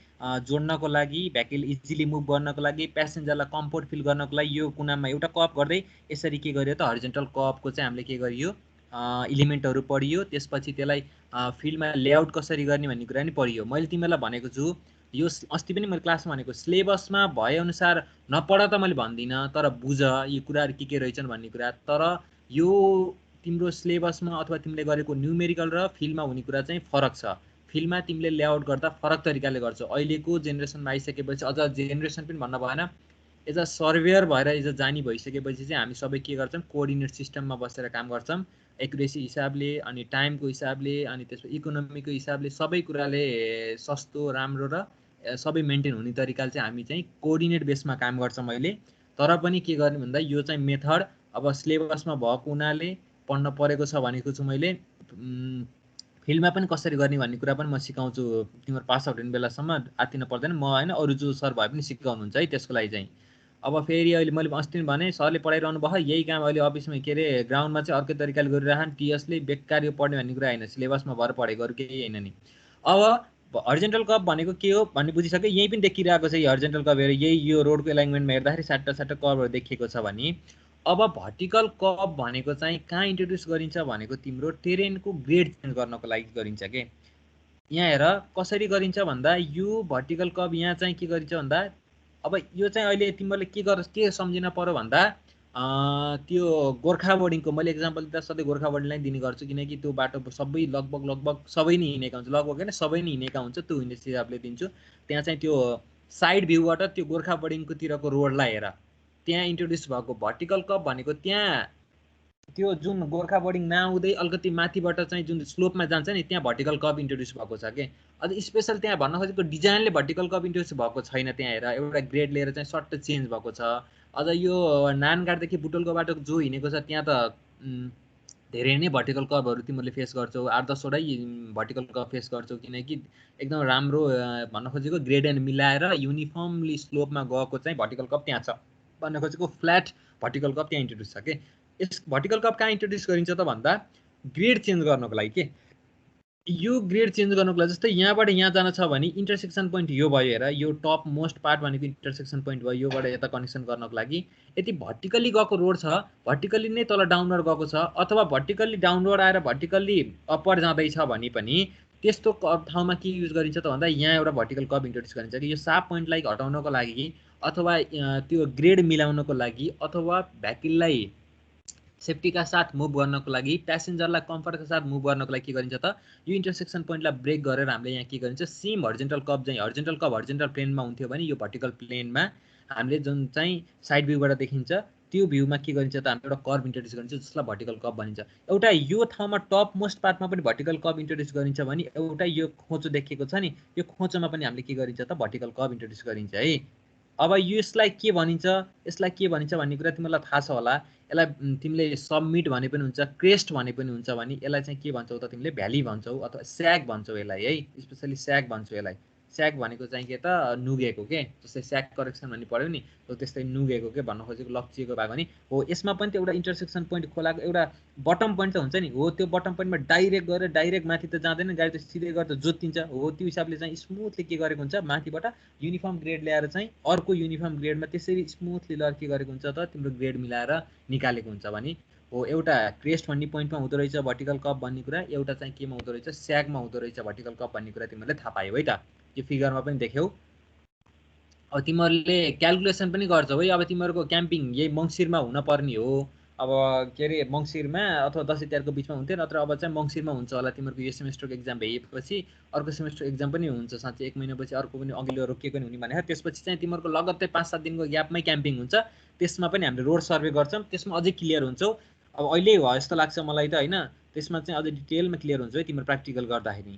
जोड्नको लागि भेहिकल इजिली मुभ गर्नको लागि प्यासेन्जरलाई कम्फोर्ट फिल गर्नको लागि यो कुनामा एउटा कर्भ गर्दै यसरी के गरियो त हरिजेन्टल कर्भको चाहिँ हामीले के गरियो इलिमेन्टहरू पढियो त्यसपछि त्यसलाई फिल्डमा लेआउट कसरी गर्ने भन्ने कुरा नि पढियो मैले तिमीलाई भनेको छु यो अस्ति पनि मैले क्लासमा भनेको सिलेबसमा भएअनुसार नपढ त मैले भन्दिनँ तर बुझ यो कुराहरू के रहेछन् भन्ने कुरा तर यो तिम्रो सिलेबसमा अथवा तिमीले गरेको न्युमेरिकल र फिल्डमा हुने कुरा चाहिँ फरक छ फिल्डमा तिमीले लेआउट गर्दा फरक तरिकाले गर्छौ अहिलेको जेनेरेसनमा आइसकेपछि अझ जेनेरेसन पनि भन्न भएन एज अ सर्वेयर भएर एज अ जानी भइसकेपछि चाहिँ हामी सबै के गर्छौँ कोअर्डिनेट सिस्टममा बसेर काम गर्छौँ एक्युरेसी हिसाबले अनि टाइमको हिसाबले अनि त्यसपछि इकोनोमीको हिसाबले सबै कुराले सस्तो राम्रो र सबै मेन्टेन हुने तरिकाले चाहिँ हामी चाहिँ कोअर्डिनेट बेसमा काम गर्छौँ अहिले तर पनि के गर्ने भन्दा यो चाहिँ मेथड अब सिलेबसमा भएको हुनाले पढ्न परेको छ भनेको छु मैले फिल्डमा पनि कसरी गर्ने भन्ने कुरा पनि म सिकाउँछु तिम्रो पास आउट हुने बेलासम्म आत्तिन पर्दैन म होइन अरू जो सर भए पनि सिकाउनुहुन्छ है त्यसको लागि चाहिँ अब फेरि अहिले मैले अस्ति भने सरले पढाइरहनु भयो यही काम अहिले अफिसमा के अरे ग्राउन्डमा चाहिँ अर्कै तरिकाले गरिरहन् टिएसले बेकार यो पढ्ने भन्ने कुरा होइन सिलेबसमा भएर पढेकोहरू केही होइन नि अब हरिजेन्टल कर्भ भनेको के हो भन्ने बुझिसक्यो यही पनि देखिरहेको छ यो हरिजेन्टल कर्भ हेरेर यही यो रोडको एलाइनमेन्टमा हेर्दाखेरि साट्टा कर्भहरू देखिएको छ भने अब भर्टिकल कर्भ भनेको चाहिँ कहाँ इन्ट्रोड्युस गरिन्छ भनेको तिम्रो टेरेनको ग्रेड चेन्ज गर्नको लागि गरिन्छ के यहाँ हेर कसरी गरिन्छ भन्दा यो भर्टिकल कर्भ यहाँ चाहिँ के गरिन्छ भन्दा अब यो चाहिँ अहिले तिमीहरूले के सम्झिन पर्यो भन्दा त्यो गोर्खा बोर्डिङको मैले एक्जाम्पल दिँदा सधैँ गोर्खा बोर्डिङलाई दिने गर्छु किनकि त्यो बाटो सबै लगभग सबै नै हिँडेका हुन्छ लगभग होइन सबै नै हिँडेका हुन्छ त्यो हिँड्ने हिसाबले दिन्छु त्यहाँ चाहिँ त्यो साइड भ्यूबाट त्यो गोर्खा बोर्डिङकोतिरको रोडलाई हेर त्यहाँ इन्ट्रोड्युस भएको भर्टिकल कप भनेको त्यहाँ त्यो जुन गोर्खा बोर्डिङ नआउँदै अलिकति माथिबाट चाहिँ जुन स्लोपमा जान्छ नि त्यहाँ भर्टिकल कप इन्ट्रोड्युस भएको छ कि अझ स्पेसल त्यहाँ भन्न खोजेको डिजाइनले भर्टिकल कप इन्ट्रोड्युस भएको छैन त्यहाँ हेर एउटा ग्रेड लिएर चाहिँ सट्ट चेन्ज भएको छ अझ यो नानगाडदेखि बुटोलको बाटो जो हिँडेको छ त्यहाँ त धेरै नै भर्टिकल कपहरू तिमीहरूले फेस गर्छौ 8-10 वटै भर्टिकल कप फेस गर्छौ किनकि एकदम राम्रो भन्न खोजेको ग्रेड एन्ड मिलाएर युनिफर्मली स्लोपमा गएको चाहिँ भर्टिकल कप त्यहाँ छ भन्न खोजेको फ्ल्याट भर्टिकल कप त्यहाँ इन्ट्रोड्युस छ कि यस भर्टिकल कप कहाँ इन्ट्रोड्युस गरिन्छ त भन्दा ग्रेड चेन्ज गर्नको लागि के यो ग्रेड चेन्ज गर्नको लागि जस्तै यहाँबाट यहाँ जान छ भने इन्टरसेक्सन पोइन्ट यो भयो हेर यो टप मोस्ट पार्ट भनेको इन्टरसेक्सन पोइन्ट भयो योबाट यता कनेक्सन गर्नको लागि यदि भर्टिकल्ली गएको रोड छ भर्टिकल्ली नै तल डाउनवर्ड गएको छ अथवा भर्टिकल्ली डाउनवर्ड आएर भर्टिकल्ली अपवर्ड जाँदैछ भने पनि त्यस्तो ठाउँमा के युज गरिन्छ त भन्दा यहाँ एउटा भर्टिकल कप इन्ट्रोड्युस गरिन्छ कि यो साप पोइन्टलाई हटाउनको लागि अथवा त्यो ग्रेड मिलाउनको लागि अथवा भ्याकिललाई सेफ्टीका साथ मुभ गर्नको लागि प्यासेन्जरलाई कम्फर्टका साथ मुभ गर्नको लागि के गरिन्छ त यो इन्टरसेक्सन पोइन्टलाई ब्रेक गरेर हामीले यहाँ के गरिन्छ सेम हर्जेन्टल कप चाहिँ हर्जेन्टल कप हर्जेन्टल प्लेनमा हुन्थ्यो भने यो भर्टिकल प्लेनमा हामीले जुन चाहिँ साइड भ्यूबाट देखिन्छ त्यो भ्यूमा के गरिन्छ त हामीले एउटा कर्भ इन्ट्रोड्युस गरिन्छ जसलाई भर्टिकल कप भनिन्छ एउटा यो ठाउँमा टप मोस्ट पार्टमा पनि भर्टिकल कप इन्ट्रोड्युस गरिन्छ भने एउटा यो खोचो देखेको छ नि यो खोचोमा पनि हामीले के गरिन्छ त भर्टिकल कप इन्ट्रोड्युस गरिन्छ है अब यसलाई के भनिन्छ भन्ने कुरा तिमीलाई थाहा छ होला यसलाई तिमीले सबमिट भने पनि हुन्छ क्रेस्ट भने पनि हुन्छ भने यसलाई चाहिँ के भन्छौ त तिमीले भ्याली भन्छौ अथवा स्याग भन्छौ यसलाई है स्पेसली स्याग भन्छौ यसलाई स्याग भनेको चाहिँ के त नुगेको के जस्तै स्याग करेक्सन भन्ने पढ्यो नि हो त्यस्तै नुगेको के भन्न खोजेको लक्चिएको भएको नि हो यसमा पनि त एउटा इन्टरसेक्सन पोइन्ट खोलाको एउटा बटम पोइन्ट त हुन्छ नि हो त्यो बटम पोइन्टमा डाइरेक्ट गएर डाइरेक्ट माथि त जाँदैन गाडी त सिधै गरेर जोतिन्छ हो त्यो हिसाबले चाहिँ स्मुथली के गरेको हुन्छ माथिबाट युनिफर्म ग्रेड ल्याएर चाहिँ अर्को युनिफर्म ग्रेडमा त्यसरी स्मुथली लर के गरेको हुन्छ त तिम्रो ग्रेड मिलाएर निकालेको हुन्छ भने हो एउटा क्रेस्ट भन्ने पोइन्टमा हुँदो रहेछ भर्टिकल कप भन्ने कुरा एउटा चाहिँ केमा हुँदो रहेछ स्यागमा हुँदो रहेछ भर्टिकल कप भन्ने कुरा तिमीहरूले थाहा पायौ है त यो फिगरमा पनि देख्यौ अब तिमीहरूले क्यालकुलेसन पनि गर्छौ है अब तिमीहरूको क्याम्पिङ यही मङ्सिरमा हुन पर्ने हो अब के अरे मङ्सिरमा अथवा दसैँ तिहारको बिचमा हुन्थ्यो नत्र अब चाहिँ मङ्सिरमा हुन्छ होला तिमीहरूको यो सेमेस्टरको एक्जाम भइएपछि अर्को सेमेस्टर एक्जाम पनि हुन्छ साँच्चै 1 महिनापछि अर्को पनि अघिल्लो रोकिएको नि हुने भने त्यसपछि चाहिँ तिमीहरूको लगत्तै 5-7 दिनको ग्यापमै क्याम्पिङ हुन्छ त्यसमा पनि हामीले रोड सर्वे गर्छौँ त्यसमा अझै क्लियर हुन्छौ अब अहिले भयो जस्तो लाग्छ मलाई त होइन त्यसमा चाहिँ अझै डिटेलमा क्लियर हुन्छ है तिम्रो प्र्याक्टिकल गर्दाखेरि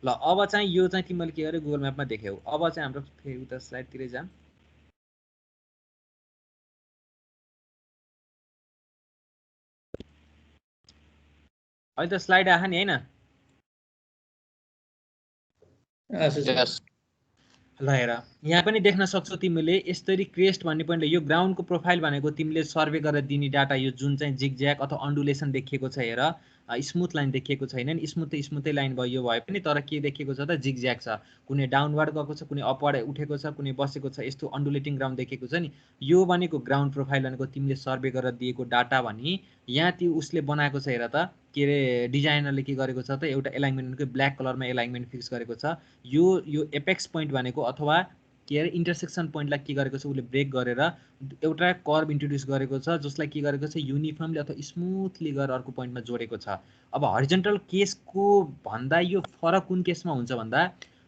ल अब चाहिँ यो चाहिँ तिमीले के गरे गुगल म्यापमा देख्यौ अब चाहिँ हाम्रो फेरि उता स्लाइडतिरै जाम अहिले त स्लाइड आहा नि हैन ल हेर यहाँ पनि देख्न सक्छौ तिमीले यसरी क्रेस्ट भन्ने पोइन्टले यो ग्राउन्डको प्रोफाइल भनेको तिमीले सर्वे गरेर दिने डाटा यो जुन चाहिँ जिगज्याग अथवा अन्डुलेसन देखिएको छ हेर स्मुथ लाइन देखिएको छैन नि स्मुथै लाइन भयो यो भए पनि तर के देखिएको छ त जिगज्याग छ कुनै डाउनवर्ड गएको छ कुनै अपवर्ड उठेको छ कुनै बसेको छ यस्तो अन्डुलेटिङ ग्राउन्ड देखिएको छ नि यो भनेको ग्राउन्ड प्रोफाइल भनेको तिमीले सर्वे गरेर दिएको डाटा भने यहाँ त्यो उसले बनाएको छ हेर त के अरे डिजाइनरले के गरेको छ त एउटा एलाइनमेन्टको ब्ल्याक कलरमा एलाइनमेन्ट फिक्स गरेको छ यो एपेक्स पोइन्ट भनेको अथवा के अरे इन्टरसेक्सन पोइन्टलाई के गरेको छ उसले ब्रेक गरेर एउटा कर्भ इन्ट्रोड्युस गरेको छ जसलाई के गरेको छ युनिफर्मली अथवा स्मुथली गरेर अर्को पोइन्टमा जोडेको छ अब हरिजन्टल केसको भन्दा यो फरक कुन केसमा हुन्छ भन्दा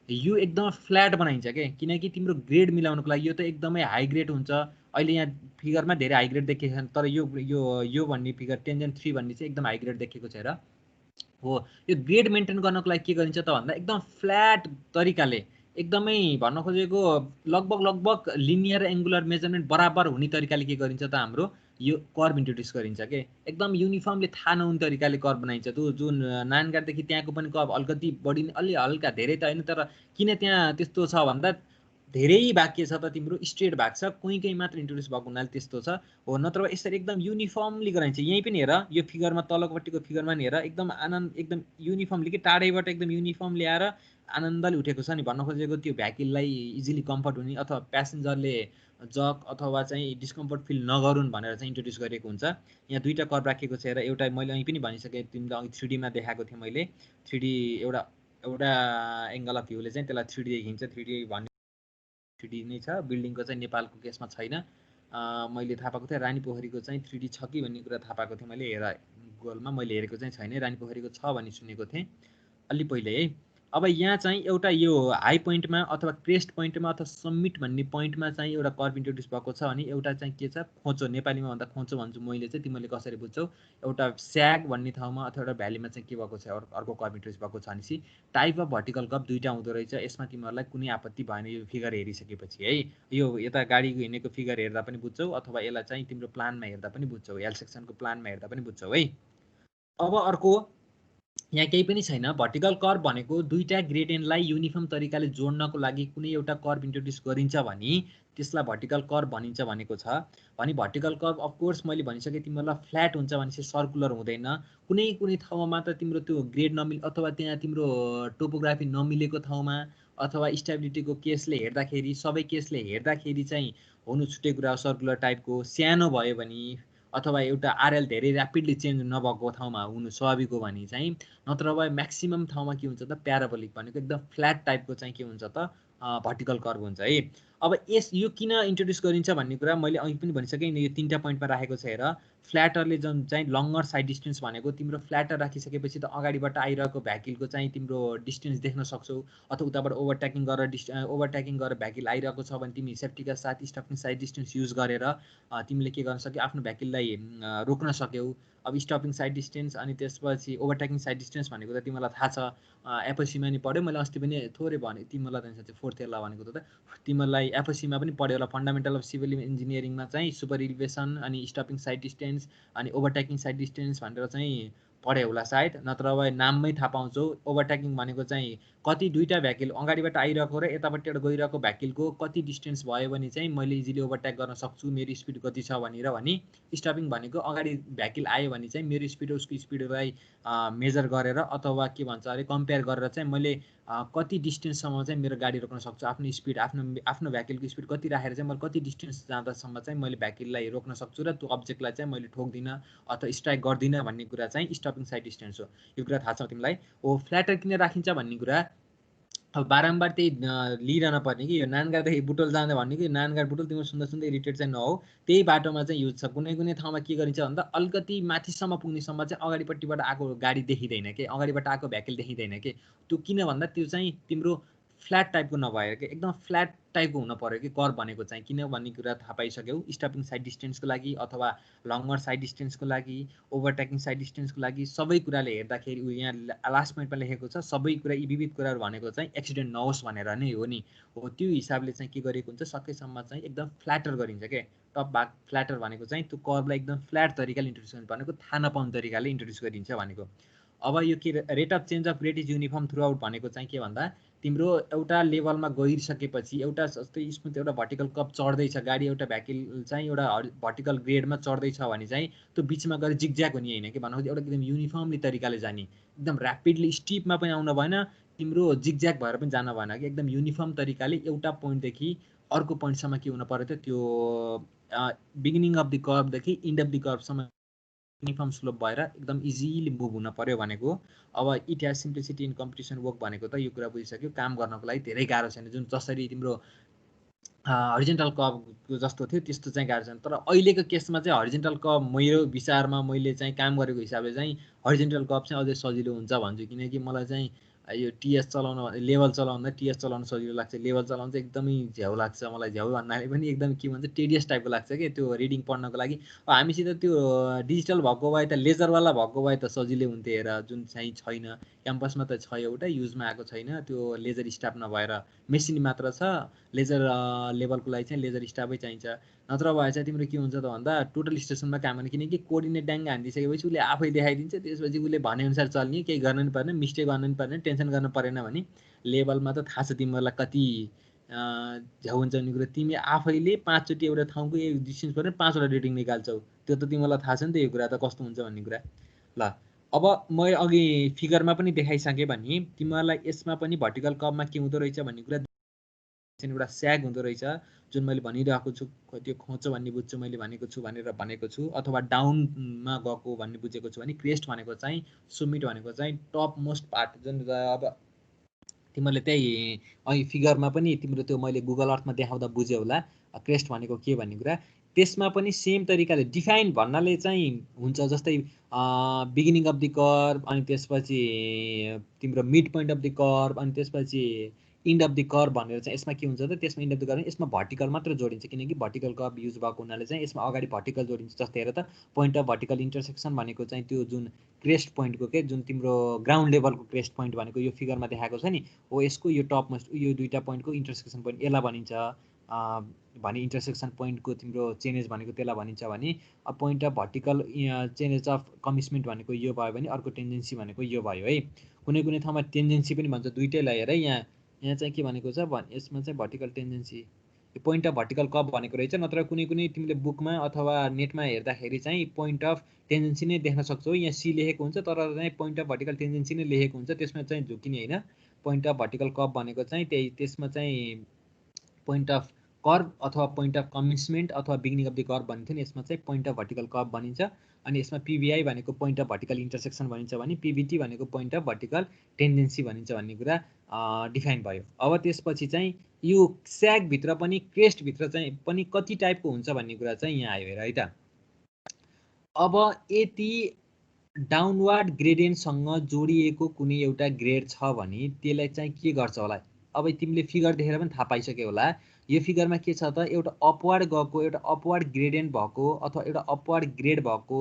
यो एकदम फ्ल्याट बनाइन्छ के किनकि तिम्रो ग्रेड मिलाउनको लागि यो त एकदमै हाई ग्रेड हुन्छ अहिले यहाँ फिगरमा धेरै हाई ग्रेड देखिएको छैन तर यो भन्ने फिगर टेन्जेन्ट 3 भन्ने चाहिँ एकदम हाई ग्रेड देखिएको छ र हो यो ग्रेड मेन्टेन गर्नको लागि के गरिन्छ त भन्दा एकदम फ्ल्याट तरिकाले एकदमै भन्न खोजेको लगभग लिनियर एङ्गुलर मेजरमेन्ट बराबर हुने तरिकाले के गरिन्छ त हाम्रो यो कर्भ इन्ट्रोड्युस गरिन्छ के एकदम युनिफर्मली थाहा नहुने तरिकाले कर्भ बनाइन्छ त्यो जुन नानगाडदेखि त्यहाँको पनि कर्भ अलिकति बढी अलि हल्का धेरै त होइन तर किन त्यहाँ त्यस्तो छ भन्दा धेरै भाग के छ त तिम्रो स्ट्रेट भाग छ कोही मात्र इन्ट्रोड्युस भएको हुनाले त्यस्तो छ हो नत्र यसरी एकदम युनिफर्मली गराइन्छ यही पनि हेर यो फिगरमा तलकोपट्टिको फिगरमा नि हेर एकदम एकदम युनिफर्मली कि टाढैबाट एकदम युनिफर्म ल्याएर आनन्दले उठेको छ नि भन्न खोजेको त्यो भ्याकिललाई इजिली कम्फर्ट हुने अथवा प्यासेन्जरले जक अथवा चाहिँ डिस्कम्फर्ट फिल नगरून् भनेर चाहिँ इन्ट्रोड्युस गरेको हुन्छ यहाँ दुईटा कर्भ राखेको छ र एउटा मैले અહીં पनि भनिसकेँ तिमीलाई अघि 3D मा देखाएको थिएँ मैले 3D एउटा एङ्गल अफ भ्यूले चाहिँ त्यसलाई 3D देखिन्छ 3D भन्ने 3D नै छ बिल्डिङको चाहिँ नेपालको केसमा छैन मैले थाहा पाएको थिएँ रानी पोखरीको चाहिँ 3D छ कि भन्ने कुरा थाहा पाएको थिएँ मैले गुगलमा। मैले हेरेको चाहिँ छैन, रानी पोखरीको छ भन्ने सुनेको थिएँ अलि पहिले है। अब यहाँ चाहिँ एउटा यो हाई पोइन्टमा अथवा क्रेस्ट पोइन्टमा अथवा समिट भन्ने पोइन्टमा चाहिँ एउटा कर्भ इन्ट्रोड्युस भएको छ भने एउटा चाहिँ के छ खोचो, नेपालीमा भन्दा खोचो भन्छु मैले चाहिँ, तिमीले कसरी बुझ्छौ। एउटा स्याग भन्ने ठाउँमा अथवा एउटा भ्यालीमा चाहिँ के भएको छ, अर्को कर्भ इन्ट्रोड्युस भएको छ भनेपछि टाइप अफ भर्टिकल कर्भ दुईवटा हुँदो रहेछ। यसमा तिमीहरूलाई कुनै आपत्ति भएन यो फिगर हेरिसकेपछि है। यो यता गाडीको हिँडेको फिगर हेर्दा पनि बुझ्छौ अथवा यसलाई चाहिँ तिम्रो प्लानमा हेर्दा पनि बुझ्छौ, एल सेक्सनको प्लानमा हेर्दा पनि बुझ्छौ है। अब अर्को यहाँ केही पनि छैन। भर्टिकल कर्भ भनेको दुईटा ग्रेडियन्टलाई युनिफर्म तरिकाले जोड्नको लागि कुनै एउटा कर्भ इन्ट्रोड्युस गरिन्छ भने त्यसलाई भर्टिकल कर्भ भनिन्छ भनेको छ। भने भर्टिकल कर्भ अफकोर्स मैले भनिसकेँ तिमीहरूलाई फ्ल्याट हुन्छ भनेपछि सर्कुलर हुँदैन। कुनै ठाउँमा मात्र तिम्रो त्यो ग्रेड नमिल अथवा त्यहाँ तिम्रो टोपोग्राफी नमिलेको ठाउँमा अथवा स्टेबिलिटीको केसले हेर्दाखेरि सबै केसले हेर्दाखेरि चाहिँ हुनु छुट्टै कुरा सर्कुलर टाइपको सानो भयो भने अथवा एउटा आरएल धेरै ऱ्यापिडली चेन्ज नभएको ठाउँमा हुनु स्वाभाविक हो भने चाहिँ, नत्र भए म्याक्सिमम ठाउँमा के हुन्छ त प्याराबोलिक भनेको एकदम फ्ल्याट टाइपको चाहिँ के हुन्छ त भर्टिकल कर्भ हुन्छ है। अब यो किन इन्ट्रोड्युस गरिन्छ भन्ने कुरा मैले अघि पनि भनिसकेँ। यो 3टा पोइन्टमा राखेको छ हेर। फ्ल्याटरले जुन चाहिँ लङ्गर साइड डिस्टेन्स भनेको तिम्रो फ्ल्याटर राखिसकेपछि त अगाडिबाट आइरहेको भ्याकिलको चाहिँ तिम्रो डिस्टेन्स देख्न सक्छौ अथवा उताबाट ओभरट्याकिङ गरेर भ्याकिल आइरहेको छ भने तिमी सेफ्टीका साथ स्टपिङ साइड डिस्टेन्स युज गरेर तिमीले के गर्न सक्यौ, आफ्नो भ्याकिललाई रोक्न सक्यौ। अब स्टपिङ साइड डिस्टेन्स अनि त्यसपछि ओभरट्याकिङ साइड डिस्टेन्स भनेको त तिमीलाई थाहा छ, एफएसीमा नि पढ्यो मैले अस्ति पनि थोरै भने तिमीलाई त फोर्थ इयरला भनेको त तिमीलाई एफएसीमा पनि पढ्यो होला। फन्डामेन्टल अफ सिभिल इन्जिनियरिङमा चाहिँ सुपर इलिभेसन अनि स्टपिङ साइड डिस्टेन्स अनि ओभरट्याकिङ साइड डिस्टेन्स भनेर चाहिँ पढ्यो होला सायद, नत्र भए नाममै थाहा पाउँछौ। ओभरट्याकिङ भनेको चाहिँ कति दुईटा भ्याकिल अगाडिबाट आइरहेको र यतापट्टिबाट गइरहेको भ्याकिलको कति डिस्टेन्स भयो भने चाहिँ मैले इजिली ओभरट्याक गर्न सक्छु, मेरो स्पिड कति छ भनेर। भने स्टपिङ भनेको अगाडि भ्याकिल आयो भने चाहिँ मेरो स्पिड उसको स्पिडलाई मेजर गरेर अथवा के भन्छ अरे कम्पेयर गरेर चाहिँ मैले कति डिस्टेन्ससम्म चाहिँ मेरो गाडी रोक्न सक्छु, आफ्नो स्पिड आफ्नो भ्याकिलको स्पिड कति राखेर चाहिँ मैले कति डिस्टेन्स जाँदासम्म चाहिँ मैले भ्याकिललाई रोक्न सक्छु र त्यो अब्जेक्टलाई चाहिँ मैले ठोक्दिनँ अथवा स्ट्राइक गर्दिनँ भन्ने कुरा चाहिँ स्टपिङ साइड डिस्टेन्स हो। यो कुरा थाहा छ तिमीलाई। हो फ्ल्याटर किन राखिन्छ भन्ने कुरा अब बारम्बार त्यही लिइरहन पर्ने कि यो नानगाडदेखि बुटोल जाँदा भन्ने कि नानगाड बुटोल तिम्रो सुन्दा सुन्दै इरिटेट चाहिँ नहो। त्यही बाटोमा चाहिँ युज छ। कुनै ठाउँमा के गरिन्छ भन्दा अलिकति माथिसम्म पुग्नेसम्म चाहिँ अगाडिपट्टिबाट आएको गाडी देखिँदैन कि, अगाडिबाट आएको भ्याकिल देखिँदैन कि। त्यो किन भन्दा त्यो चाहिँ तिम्रो फ्ल्याट टाइपको नभएर कि एकदम फ्ल्याट टाइपको हुन पर्यो कि कर्भ भनेको चाहिँ। किन भन्ने कुरा थाहा पाइसक्यौ। स्टपिङ साइड डिस्टेन्सको लागि अथवा लङ्गर साइड डिस्टेन्सको लागि ओभरट्याकिङ साइड डिस्टेन्सको लागि सबै कुराले हेर्दाखेरि यहाँ लास्ट पोइन्टमा लेखेको छ सबै कुरा यी विविध कुराहरू भनेको चाहिँ एक्सिडेन्ट नहोस् भनेर नै हो नि। हो त्यो हिसाबले चाहिँ के गरेको हुन्छ सकेसम्म चाहिँ एकदम फ्ल्याटर गरिन्छ के। टप भाग फ्ल्याटर भनेको चाहिँ त्यो कर्भलाई एकदम फ्ल्याट तरिकाले इन्ट्रोड्युस गर्नु भनेको थाहा नपाउने तरिकाले इन्ट्रोड्युस गरिन्छ भनेको। अब यो के rate of change of grade is uniform through out भनेको चाहिँ के भन्दा तिम्रो एउटा लेभलमा गइसकेपछि एउटा जस्तै स्मुथ एउटा भर्टिकल कर्भ चढ्दैछ गाडी, एउटा भ्याकिल चाहिँ एउटा भर्टिकल ग्रेडमा चढ्दैछ भने चाहिँ त्यो बिचमा गएर जिगज्याग हुने होइन कि भन्नु एउटा एकदम युनिफर्मली तरिकाले जाने, एकदम ऱ्यापिडली स्टिपमा पनि आउनु भएन, तिम्रो जिगज्याग भएर पनि जान भएन कि एकदम युनिफर्म तरिकाले एउटा पोइन्टदेखि अर्को पोइन्टसम्म के हुनु पर्यो त त्यो बिगिनिङ अफ द कर्भदेखि इन्ड अफ द कर्भसम्म युनिफर्म स्लोप भएर एकदम इजिली मुभ हुन पर्यो भनेको। अब it has simplicity in competition work भनेको त यो कुरा बुझिसक्यो। काम गर्नको लागि धेरै गाह्रो छैन, जुन जसरी तिम्रो हरिजेन्टल कर्भको जस्तो थियो त्यस्तो चाहिँ गाह्रो छैन। तर अहिलेको केसमा चाहिँ हरिजेन्टल कर्भ मेरो विचारमा मैले चाहिँ काम गरेको हिसाबले चाहिँ हरिजेन्टल कर्भ चाहिँ अझै सजिलो हुन्छ भन्छु। किनकि मलाई चाहिँ यो टिएस चलाउन लेभल चलाउँदा टिएस चलाउन सजिलो लाग्छ। लेभल चलाउन चाहिँ एकदमै झ्याउ लाग्छ मलाई। झ्याउ भन्नाले पनि एकदम के भन्छ टेडियस टाइपको लाग्छ कि त्यो रिडिङ पढ्नको लागि। हामीसित त्यो डिजिटल भएको भए त लेजरवाला भएको भए त सजिलै हुन्थ्यो हेर, जुन चाहिँ छैन क्याम्पसमा त छ एउटा युजमा आएको छैन। त्यो लेजर स्टाफ नभएर मेसिन मात्र छ। लेजर लेभलको लागि चाहिँ लेजर स्टाफै चाहिन्छ। नत्र भए चाहिँ तिम्रो के हुन्छ त भन्दा टोटल स्टेसनमा काम गर्ने, किनकि कोअर्डिनेट ड्याङ्ग हानिदिइसकेपछि उसले आफै देखाइदिन्छ, त्यसपछि उसले भनेअनुसार चल्ने, केही गर्न नि पर्ने, मिस्टेक गर्न नि पर्ने, टेन्सन गर्न परेन भने। लेभलमा त थाहा छ तिमीहरूलाई कति झ्याउ हुन्छ भन्ने कुरा। तिमी आफैले 5 चोटि एउटा ठाउँको डिस्टेन्स परेर 5वटा रेटिङ निकाल्छौ, त्यो त तिमीलाई थाहा छ नि त यो कुरा त कस्तो हुन्छ भन्ने कुरा। ल अब मैले अघि फिगरमा पनि देखाइसकेँ भने तिमीहरूलाई यसमा पनि भर्टिकल कर्भमा के हुँदो रहेछ भन्ने कुरा एउटा स्याग हुँदो रहेछ, जुन मैले भनिरहेको छु। त्यो खोचो भन्ने बुझ्छु मैले भनेको छु भनेर भनेको छु, अथवा डाउनमा गएको भन्ने बुझेको छु भने क्रेस्ट भनेको चाहिँ सुमिट भनेको चाहिँ टप मोस्ट पार्ट। जुन अब तिमीहरूले त्यही अघि फिगरमा पनि तिम्रो त्यो मैले गुगल अर्थमा देखाउँदा बुझ्यौ होला क्रेस्ट भनेको के भन्ने कुरा। त्यसमा पनि सेम तरिकाले डिफाइन भन्नाले चाहिँ हुन्छ, जस्तै बिगिनिङ अफ द कर्भ, अनि त्यसपछि तिम्रो mid point of the curve, अनि त्यसपछि इन्ड अफ द कर्भ भनेर चाहिँ यसमा के हुन्छ त, त्यसमा इन्ड अफ द कर्भ यसमा भर्टिकल मात्र जोडिन्छ, किनकि भर्टिकल कर्भ युज भएको हुनाले चाहिँ यसमा अगाडि भर्टिकल जोडिन्छ। जस्तै हेर त पोइन्ट अफ भर्टिकल इन्टरसेक्सन भनेको चाहिँ त्यो जुन क्रेस्ट पोइन्टको के जुन तिम्रो ग्राउन्ड लेभलको क्रेस्ट पोइन्ट भनेको यो फिगरमा देखाएको छ नि हो, यसको यो टप मोस्ट यो दुईटा पोइन्टको इन्टरसेक्सन पोइन्ट यसलाई भनिन्छ भने इन्टरसेक्सन पोइन्टको तिम्रो चेन्जेस भनेको त्यसलाई भनिन्छ भने point of vertical changes of commitment भनेको यो भयो भने अर्को टेन्डेन्सी भनेको यो भयो है। कुनै कुनै ठाउँमा टेन्डेन्सी पनि भन्छ, दुइटैलाई हेर। यहाँ चाहिँ के भनेको छ यसमा चाहिँ vertical tendency point of vertical curve भनेको रहेछ, नत्र कुनै कुनै तिमीले बुकमा अथवा नेटमा हेर्दाखेरि चाहिँ पोइन्ट अफ टेन्डेन्सी नै देख्न सक्छौ। यहाँ सी लेखेको हुन्छ तर चाहिँ पोइन्ट अफ भर्टिकल टेन्डेन्सी नै लेखेको हुन्छ, त्यसमा चाहिँ झुकिने होइन। पोइन्ट अफ भर्टिकल कर्भ भनेको चाहिँ त्यही त्यसमा चाहिँ पोइन्ट अफ कर्भ अथवा पोइन्ट अफ कमिटमेन्ट अथवा बिगिनिङ अफ द कर्भ भनिन्थ्यो नि, यसमा चाहिँ पोइन्ट अफ भर्टिकल कर्भ भनिन्छ। अनि यसमा पिभिआई भनेको पोइन्ट अफ भर्टिकल इन्टरसेक्सन भनिन्छ भने पिभिटी भनेको पोइन्ट अफ भर्टिकल टेन्डेन्सी भनिन्छ भन्ने कुरा डिफाइन भयो। अब त्यसपछि चाहिँ यो स्यागभित्र पनि क्रेस्टभित्र चाहिँ पनि कति टाइपको हुन्छ भन्ने कुरा चाहिँ यहाँ आयो हेर है त। अब यदि डाउनवार्ड ग्रेडियन्टसँग जोडिएको कुनै एउटा ग्रेड छ भने त्यसलाई चाहिँ के गर्छ होला। अब तिमीले फिगर देखेर पनि थाहा पाइसक्यो होला, यो फिगरमा के छ त, एउटा अपवार्ड गएको एउटा अपवार्ड ग्रेडियन्ट भएको अथवा एउटा अपवार्ड ग्रेड भएको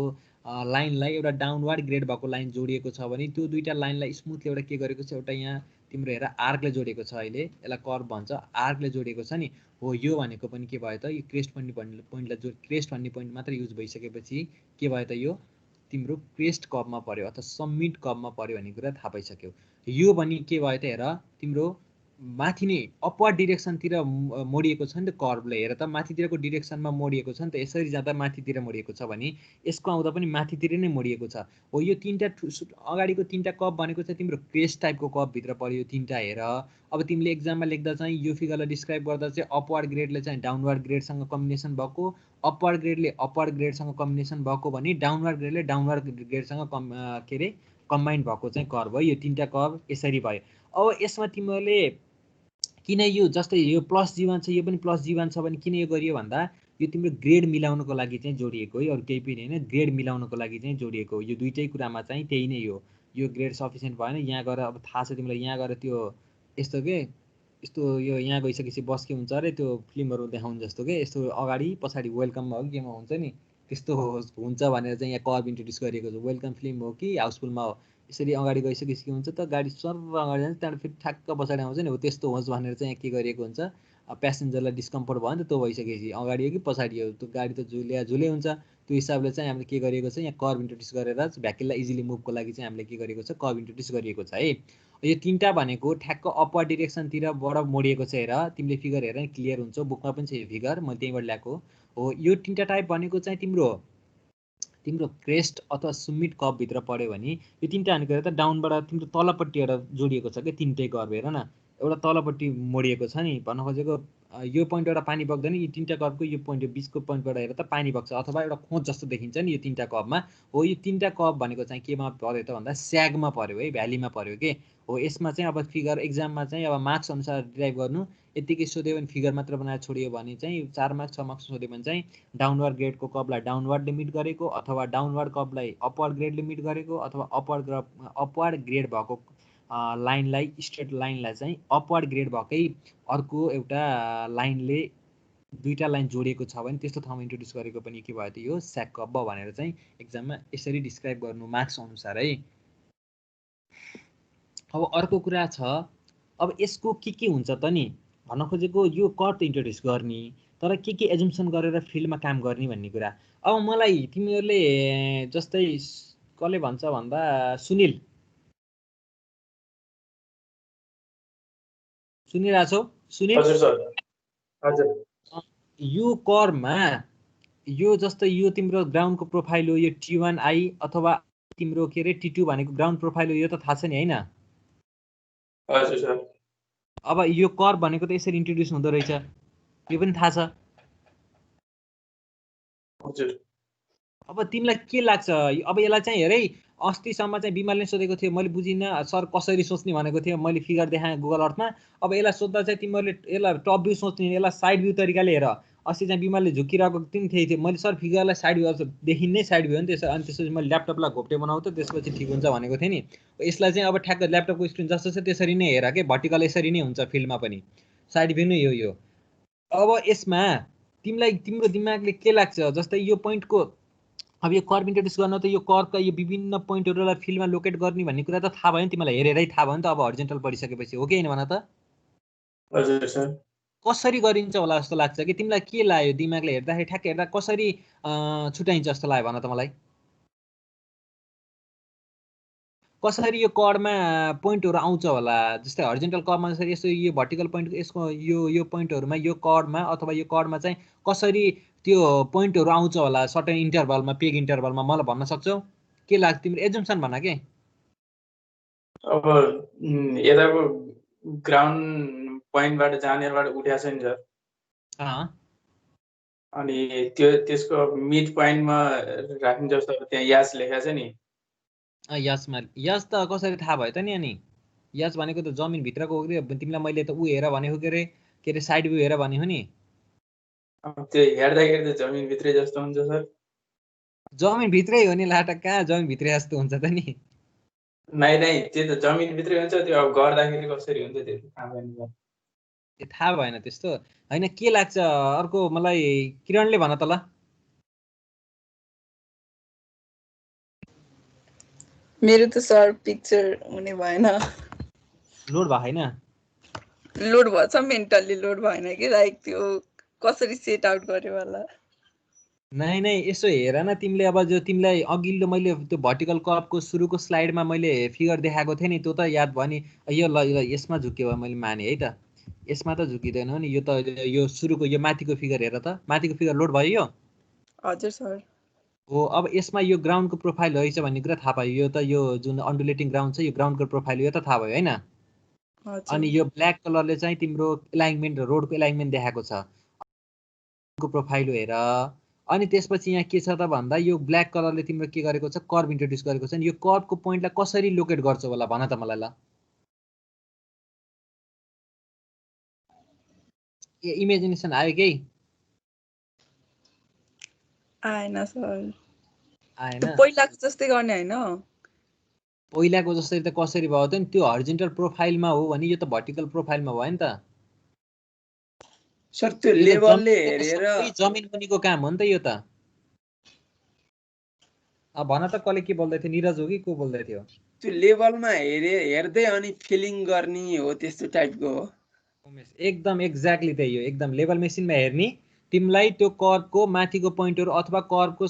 लाइनलाई एउटा डाउनवार्ड ग्रेड भएको लाइन जोडिएको छ भने त्यो दुईटा लाइनलाई स्मुथली एउटा के गरेको छ, एउटा यहाँ तिम्रो हेर आर्कले जोडेको छ, अहिले यसलाई कर्भ भन्छ, आर्कले जोडेको छ नि हो। यो भनेको पनि के भयो त, यो क्रेस्ट भन्ने पोइन्टलाई जो क्रेस्ट भन्ने पोइन्ट मात्र युज भइसकेपछि के भयो त, यो तिम्रो क्रेस्ट कर्भमा पर्यो अथवा समिट कर्भमा पर्यो भन्ने कुरा थाहा पाइसक्यो। यो भने के भयो त हेर, तिम्रो माथि नै अपवार्ड डिरेक्सनतिर मोडिएको छ नि त कर्भले, हेर त माथितिरको डिरेक्सनमा मोडिएको छ नि त, यसरी जाँदा माथितिर मोडिएको छ भने यसको आउँदा पनि माथितिर नै मोडिएको छ हो। यो तीनटा अगाडिको तीनटा कर्भ भनेको चाहिँ तिम्रो क्रेस्ट टाइपको कर्भभित्र पर्यो तीनटा हेर। अब तिमीले एक्जाममा लेख्दा चाहिँ यो फिगरलाई डिस्क्राइब गर्दा चाहिँ अपवार्ड ग्रेडले चाहिँ डाउनवार्ड ग्रेडसँग कम्बिनेसन भएको, अपवार्ड ग्रेडले अपवार्ड ग्रेडसँग कम्बिनेसन भएको भने डाउनवार्ड ग्रेडले डाउनवार्ड ग्रेडसँग के अरे कम्बाइन्ड भएको चाहिँ कर्भ हो। यो तीनटा कर्भ यसरी भयो। अब यसमा तिमीहरूले किन यो जस्तै यो प्लस जी1 छ, यो पनि प्लस जी1 छ भने किन यो गरियो भन्दा यो तिम्रो ग्रेड मिलाउनको लागि चाहिँ जोडिएको है, अरू केही पनि होइन। ग्रेड मिलाउनको लागि चाहिँ जोडिएको हो। यो दुइटै कुरामा चाहिँ त्यही नै हो। यो ग्रेड सफिसियन्ट भएन, यहाँ गएर अब थाहा छ तिमीलाई, यहाँ गएर त्यो यस्तो के यस्तो यो यहाँ गइसकेपछि बस के हुन्छ अरे त्यो फिल्महरू देखाउनु जस्तो के यस्तो अगाडि पछाडि वेलकममा हो कि केमा हुन्छ नि त्यस्तो हुन्छ भनेर चाहिँ यहाँ कर्भ इन्ट्रोड्युस गरिएको छ। वेलकम फिल्म हो कि हाउसफुलमा हो, यसरी अगाडि गइसकेपछि के हुन्छ त, गाडी सर अगाडि जान्छ त्यहाँबाट फेरि ठ्याक्क पछाडि आउँछ नि हो, त्यस्तो होस् भनेर चाहिँ यहाँ के गरिएको हुन्छ, प्यासेन्जरलाई डिस्कम्फर्ट भयो नि त त्यो भइसकेपछि अगाडि हो कि पछाडि हो, त्यो गाडी त झुले हुन्छ। त्यो हिसाबले चाहिँ हामीले के गरिएको छ, यहाँ कर्भ इन्ट्रोड्युस गरेर भ्याकेललाई इजिली मुभको लागि चाहिँ हामीले के गरेको छ, कर्भ इन्ट्रोड्युस गरिएको छ है। यो तीनटा भनेको ठ्याक्क अपवार्ड डिरेक्सनतिरबाट मोडिएको छ हेर, तिमीले फिगर हेर क्लियर हुन्छ, बुकमा पनि छ यो फिगर, मैले त्यहीँबाट ल्याएको हो। यो तीनटा टाइप भनेको चाहिँ तिम्रो क्रेस्ट अथवा सुमिट कर्भभित्र पऱ्यो भने यो तीनटा भनेको त डाउनबाट तिम्रो तलपट्टि एउटा जोडिएको छ क्या तीनटै कर्भ हेर न, एउटा तलपट्टि मोडिएको छ नि। भन्न खोजेको यो पोइन्ट एउटा पानी बग्दैन, यो तीनटा कर्भको यो पोइन्ट बिचको पोइन्टबाट हेर त पानी बग्छ अथवा एउटा खोज जस्तो देखिन्छ नि यो तीनटा कर्भमा हो। यो तीनटा कर्भ भनेको चाहिँ केमा पर्यो त भन्दा स्यागमा पर्यो है, भ्यालीमा पर्यो के हो। यसमा चाहिँ अब फिगर एक्जाममा चाहिँ अब मार्क्स अनुसार डिराइभ गर्नु, यतिकै सोध्यो भने फिगर मात्र बनाएर छोडियो भने चाहिँ 4 मार्क्स 6 मार्क्स सोध्यो भने चाहिँ डाउनवार्ड ग्रेडको कर्भलाई डाउनवार्डले मिट गरेको अथवा डाउनवार्ड कर्भलाई अपवार्ड ग्रेडले मिट गरेको अथवा अपवार्ड ग्रेड भएको लाइनलाई स्ट्रेट लाइनलाई चाहिँ अपवार्ड ग्रेड भएकै अर्को एउटा लाइनले दुईटा लाइन जोडिएको छ भने त्यस्तो ठाउँमा इन्ट्रोड्युस गरेको पनि के भयो त, यो स्याग कर्भ भनेर चाहिँ एक्जाममा यसरी डिस्क्राइब गर्नु मार्क्स अनुसार है। अब अर्को कुरा छ, अब यसको के हुन्छ त नि, भन्न खोजेको यो कर्भ त इन्ट्रोड्युस गर्ने तर के एजुम्सन गरेर फिल्डमा काम गर्ने भन्ने कुरा। अब मलाई तिमीहरूले जस्तै कसले भन्छ भन्दा सुनिल सुनिरहेको छौ, सुनिल यो कर्भमा यो जस्तै यो तिम्रो ग्राउन्डको प्रोफाइल हो, यो T1I अथवा तिम्रो के अरे T2 भनेको ग्राउन्ड प्रोफाइल हो, यो त थाहा छ नि होइन। अब यो कर्भ भनेको त यसरी इन्ट्रोड्युस हुँदो रहेछ, यो पनि थाहा छ। अब तिमीलाई के लाग्छ, अब यसलाई चाहिँ हेरै अस्तिसम्म चाहिँ बिमलले सोधेको थियो, मैले बुझिनँ सर कसरी सोच्ने भनेको थियो, मैले फिगर देखाएँ गुगल अर्थमा। अब यसलाई सोद्धा चाहिँ तिमीहरूले यसलाई टप भ्यू सोच्ने, यसलाई साइड भ्यू तरिकाले हेर। अस्ति चाहिँ बिमलले झुकिरहेको पनि थिएँ मैले सर फिगरलाई साइड भ्यू देखि नै साइड भ्यू नि त्यसो अनि त्यसपछि मैले ल्यापटपलाई घोप्टे बनाऊ त त्यसपछि ठिक हुन्छ भनेको थिएँ नि यसलाई चाहिँ अब ठ्याक्क ल्यापटपको स्क्रिन जस्तो छ त्यसरी नै हेर के भर्टिकल यसरी नै हुन्छ फिल्डमा पनि साइड भ्यू नै यो अब यसमा तिमीलाई तिम्रो दिमागले के लाग्छ जस्तै यो पोइन्टको अब यो कर्भ इन्ट्रोड्युस गर्न त यो कर्भका यो विभिन्न पोइन्टहरूलाई फिल्डमा लोकेट गर्ने भन्ने कुरा त थाहा भयो नि तिमीलाई हेरेरै थाहा भयो नि त अब हरिजेन्टल पढिसकेपछि हो कि होइन भन त हजुर सर कसरी गरिन्छ होला जस्तो लाग्छ कि तिमीलाई के लाग्यो दिमागले हेर्दाखेरि ठ्याक्क हेर्दा कसरी छुट्याइन्छ जस्तो लाग्यो भन त मलाई कसरी यो कर्डमा पोइन्टहरू आउँछ होला जस्तै हरिजेन्टल कर्डमा जसरी यसो यो भर्टिकल पोइन्ट यसको यो पोइन्टहरूमा यो कर्डमा अथवा यो कर्डमा चाहिँ कसरी त्यो पोइन्टहरू आउँछ होला सर्टेन इन्टरभलमा पेग इन्टरभलमा मलाई भन्न सक्छौ के लाग्छ तिम्रो एजम्सन भन के अब यताको ग्राउन्ड पोइन्टबाट जहाँनिरबाट उठ्या छ नि सर अनि त्यसको मिड पोइन्टमा राख्ने जस्तो त्यहाँ यास लेखा छ नि यासमा यास त कसरी थाहा भयो त नि अनि यास भनेको त जमिन भित्रको हो कि तिमीलाई मैले त उ हेर भनेको के अरे साइड भ्यू हेर भनेको नि त्यो हेर्दाखेरि त जमिन भित्रै जस्तो हुन्छ सर जमिन भित्रै हो नि लाटा कहाँ जमिन भित्रै जस्तो हुन्छ त नि नै त्यो त जमिन भित्रै हुन्छ त्यो अब गर्दाखेरि कसरी हुन्छ त्यो थाहा भएन त्यो थाहा भएन त्यस्तो हैन के लाग्छ अर्को मलाई किरणले भन त ल मेरो त सर पिक्चर हुने भएन लोड भयो हैन लोड भएछ मेन्टली लोड भएन कि लाइक त्यो कसरी सेट आउट गर्यो होला नै यसो हेर न तिमीले अब जो तिमीलाई अघिल्लो मैले त्यो भर्टिकल कर्भको सुरुको स्लाइडमा मैले फिगर देखाएको थिएँ नि त्यो त याद भयो नि यो ल यसमा झुक्यो मैले माने है त यसमा त झुकिदैन नि यो त यो सुरुको यो माथिको फिगर हेर त माथिको फिगर लोड भयो यो हजुर सर हो अब यसमा यो ग्राउन्डको प्रोफाइल रहेछ भन्ने कुरा थाहा भयो यो त यो जुन अन्डुलेटिङ ग्राउन्ड छ यो ग्राउन्डको प्रोफाइल यो त थाहा भयो हैन अनि यो ब्ल्याक कलरले चाहिँ तिम्रो एलाइनमेन्ट रोडको एलाइनमेन्ट देखाएको छ को प्रोफाइल हेर अनि त्यसपछि यहाँ के छ त भन्दा यो ब्ल्याक कलरले तिम्रो के गरेको छ कर्भ इन्ट्रोड्युस गरेको छ नि यो कर्भको पोइन्टलाई कसरी लोकेट गर्छ होला भन त मलाई ल इमेजिनेसन आयो के आएन सर आएन पहिलाको जस्तै गर्ने हैन पहिलाको जस्तै त कसरी भयो त नि त्यो हरिजेन्टल प्रोफाइलमा हो भने यो त भर्टिकल प्रोफाइलमा भयो नि त सर त्यो लेभलले हेरेर जमिन मुनिको काम हो नि त यो त अब भन त कसले के बोल्दै थियो निरज हो कि को बोल्दै थियो त्यो लेभलमा हेर्दै अनि फिलिङ गर्ने हो त्यस्तो टाइपको हो एकदम एक्ज्याक्टली त्यही हो एकदम लेभल मेसिनमा हेर्ने तिमीलाई त्यो कर्भको माथिको पोइन्टहरू अथवा कर्भको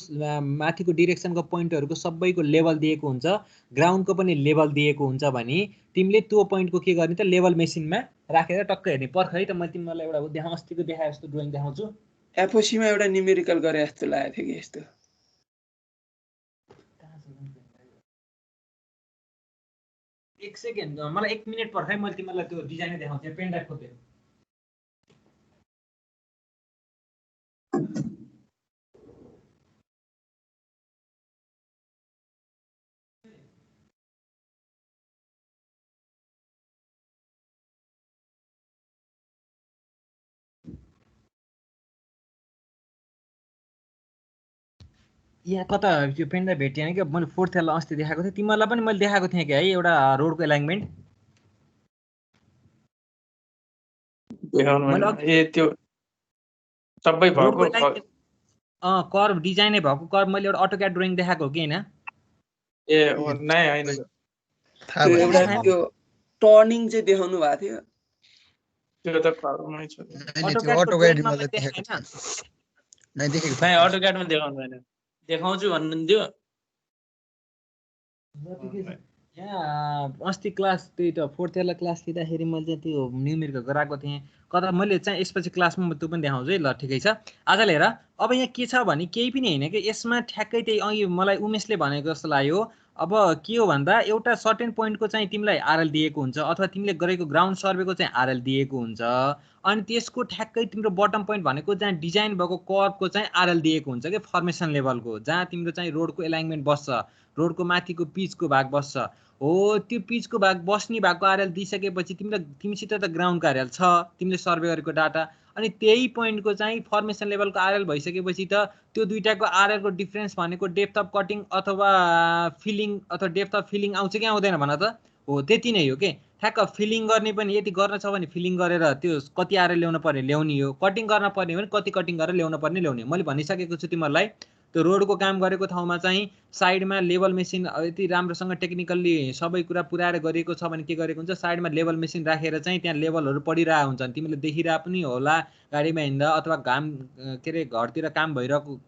माथिको डिरेक्सनको पोइन्टहरूको सबैको लेभल दिएको हुन्छ ग्राउन्डको पनि लेभल दिएको हुन्छ भने तिमीले त्यो पोइन्टको के गर्ने त लेभल मेसिनमा राखेर टक्क हेर्ने पर्ख है त म तिमीलाई एउटा देखाउँ अस्तिको देखाए जस्तो ड्रइङ देखाउँछु एफओसीमा एउटा न्युमेरिकल गरे जस्तो लागेको थियो कि यस्तो एक सेकेन्ड मलाई 1 मिनेट पर्ख है मैले तिमीलाई त्यो डिजाइन देखाउँछु पेन ड्राइभ खोज्दै यहाँ कता त्यो पेन ड्राइभ भेटिएन कि मैले फोर्थ इयरलाई अस्ति देखाएको थिएँ तिमीहरूलाई पनि मैले देखाएको थिएँ कि है एउटा रोडको एलाइनमेन्ट त्यो सबै भएको कर्भ डिजाइनै भएको कर्भ मैले एउटा अटोक्याड ड्रइङ देखाएको हो कि हैन ए नै हैन त्यो टर्निङ चाहिँ देखाउनु भएको थियो त्यो त कर्भमै छ अटोक्याडमा देखाएको छैन नै देखेको नै अटोक्याडमा देखाउनु हैन देखाउँछु भन्नुहुन्थ्यो यहाँ अस्ति क्लास त्यही त फोर्थ इयरलाई क्लास लिँदाखेरि मैले चाहिँ त्यो न्युमेरिकल गराएको थिएँ कता मैले चाहिँ यसपछि क्लासमा त्यो पनि देखाउँछु है ल ठिकै छ आजले हेर अब यहाँ के छ भने केही पनि होइन कि यसमा ठ्याक्कै त्यही अघि मलाई उमेशले भनेको जस्तो लाग्यो अब के हो भन्दा एउटा सर्टेन पोइन्टको चाहिँ तिमीलाई आरएल दिएको हुन्छ अथवा तिमीले गरेको ग्राउन्ड सर्वेको चाहिँ आरएल दिएको हुन्छ अनि त्यसको ठ्याक्कै तिम्रो बटम पोइन्ट भनेको जहाँ डिजाइन भएको कर्भको चाहिँ आरएल दिएको हुन्छ कि फर्मेसन लेभलको जहाँ तिम्रो चाहिँ रोडको एलाइनमेन्ट बस्छ रोडको माथिको पिचको भाग बस्छ हो त्यो पिचको भाग बस्ने भएको आरएल दिइसकेपछि तिमीसित त ग्राउन्डको आरएल छ तिमीले सर्वे गरेको डाटा अनि त्यही पोइन्टको चाहिँ फर्मेसन लेभलको आरएल भइसकेपछि त त्यो दुईटाको आरएलको डिफरेन्स भनेको डेप्थ अफ कटिङ अथवा फिलिङ अथवा डेप्थ अफ फिलिङ आउँछ कि आउँदैन भन त। हो त्यति नै हो के। ठ्याक्क फिलिङ गर्ने पनि यदि गर्न छ भने फिलिङ गरेर त्यो कति आरएल ल्याउनु पर्ने ल्याउने हो, कटिङ गर्न पर्ने हो भने कति कटिङ गरेर ल्याउनु पर्ने ल्याउने। मैले भनिसकेको छु तिमीहरूलाई त्यो रोडको काम गरेको ठाउँमा चाहिँ साइडमा लेभल मेसिन यति राम्रोसँग टेक्निकल्ली सबै कुरा पुऱ्याएर गरिएको छ भने के गरेको हुन्छ, साइडमा लेभल मेसिन राखेर चाहिँ त्यहाँ लेभलहरू पढिरहेको हुन्छन्। तिमीले देखिरहेको पनि होला गाडीमा हिँड्दा अथवा घाम के अरे घरतिर काम भइरहेको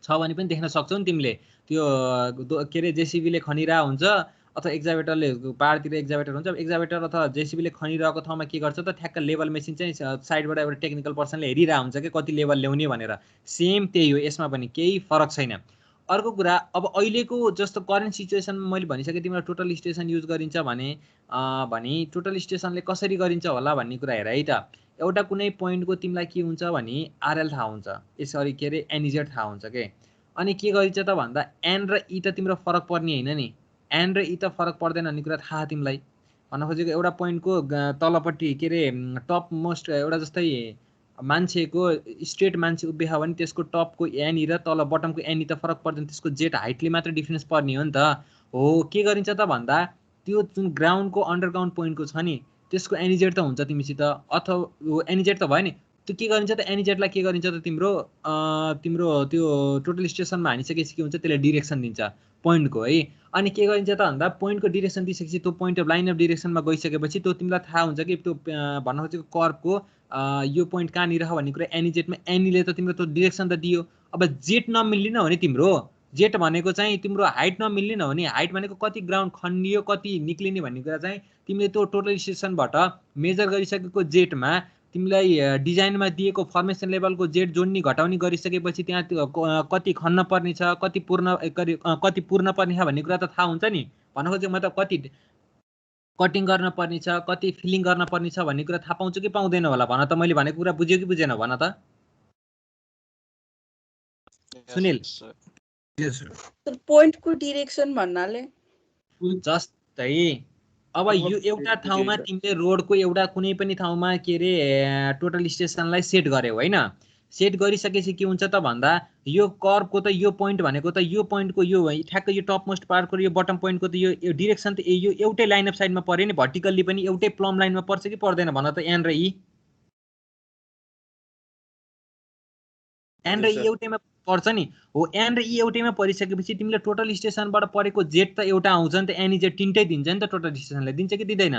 छ भने पनि देख्न सक्छौ नि तिमीले। त्यो के अरे जेसिबीले खनिरहेको हुन्छ अथवा एक्जाभेटरले पाहाडतिर एक्जाभेटर हुन्छ, एक्जाभेटर अथवा जेसिबीले खनिरहेको ठाउँमा के गर्छ त ठ्याक्क लेभल मेसिन चाहिँ साइडबाट एउटा टेक्निकल पर्सनले हेरिरहेको हुन्छ कि कति लेभल ल्याउने भनेर। सेम त्यही हो यसमा पनि, केही फरक छैन। अर्को कुरा अब अहिलेको जस्तो करेन्ट सिचुएसनमा मैले भनिसकेँ तिमीलाई टोटल स्टेसन युज गरिन्छ भने टोटल स्टेसनले कसरी गरिन्छ होला भन्ने कुरा हेर है त। एउटा कुनै पोइन्टको तिमीलाई के हुन्छ भने आरएल थाहा हुन्छ, यसरी के अरे एनइजेड थाहा हुन्छ के। अनि के गरिन्छ त भन्दा एन र ई त तिम्रो फरक पर्ने होइन नि, एन र ई त फरक पर्दैन भन्ने कुरा थाहा तिमीलाई। भन्न खोजेको एउटा पोइन्टको तलपट्टि के अरे टप मोस्ट एउटा जस्तै मान्छेको स्ट्रेट मान्छे उभियो भने त्यसको टपको एनी र तल बटमको एनी त फरक पर्दैन, त्यसको जेट हाइटले मात्र डिफ्रेन्स पर्ने हो नि त। हो के गरिन्छ त भन्दा त्यो जुन ग्राउन्डको अन्डरग्राउन्ड पोइन्टको छ नि त्यसको एनिजेट त हुन्छ तिमीसित, अथवा एनिजेट त भयो नि। त्यो के गरिन्छ त एनिजेटलाई के गरिन्छ त तिम्रो त्यो टोटल स्टेसनमा हानिसकेपछि के हुन्छ त्यसले डिरेक्सन दिन्छ पोइन्टको है। अनि के गरिन्छ त भन्दा पोइन्टको डिरेक्सन दिइसकेपछि त्यो पोइन्ट अफ लाइन अफ डिरेक्सनमा गइसकेपछि त्यो तिमीलाई थाहा हुन्छ कि त्यो भन्न खोजेको कर्भको यो पोइन्ट कहाँनिर हो भन्ने कुरा एनिजेटमा एनीले त तिम्रो त्यो डिरेक्सन त दियो। अब जेट नमिल्ने हो भने तिम्रो जेट भनेको चाहिँ तिम्रो हाइट नमिल्ने हो भने हाइट भनेको कति ग्राउन्ड खनियो कति निक्लिने भन्ने कुरा चाहिँ तिमीले त्यो टोटल स्टेसनबाट मेजर गरिसकेको जेटमा तिमीलाई डिजाइनमा दिएको फर्मेसन लेभलको जेट जोड्ने घटाउने गरिसकेपछि त्यहाँ त्यो कति खन्न पर्ने छ कति पूर्ण पर्ने छ भन्ने कुरा त थाहा हुन्छ नि। भन्न खोजेको मतलब कति कटिङ गर्न पर्ने छ कति फिलिङ गर्न पर्ने छ भन्ने कुरा थाहा पाउँछु कि पाउँदैन होला भन त। मैले भनेको कुरा बुझ्यो कि बुझेन भन त सुनिल। पोइन्टको डिरेक्सन भन्नाले जस्तै अब यो एउटा ठाउँमा तिमीले रोडको एउटा कुनै पनि ठाउँमा के अरे टोटल स्टेसनलाई सेट गर्यौ होइन। सेट गरिसकेपछि के हुन्छ त भन्दा यो कर्भको त यो पोइन्ट भनेको त यो पोइन्टको यो ठ्याक्क यो टप मोस्ट पार्टको यो बटम पोइन्टको त यो डिरेक्सन त यो एउटै लाइन अफ साइडमा पर्यो नि, भर्टिकल्ली पनि एउटै प्लम लाइनमा पर्छ कि पर्दैन भन त। एन र ई एन र ई एउटैमा पर्छ नि। हो एन र ई एउटैमा परिसकेपछि तिमीले टोटल स्टेसनबाट परेको जेट त एउटा आउँछ नि त, एनी जेट तिनटै दिन्छ नि त टोटल स्टेसनले, दिन्छ कि दिँदैन?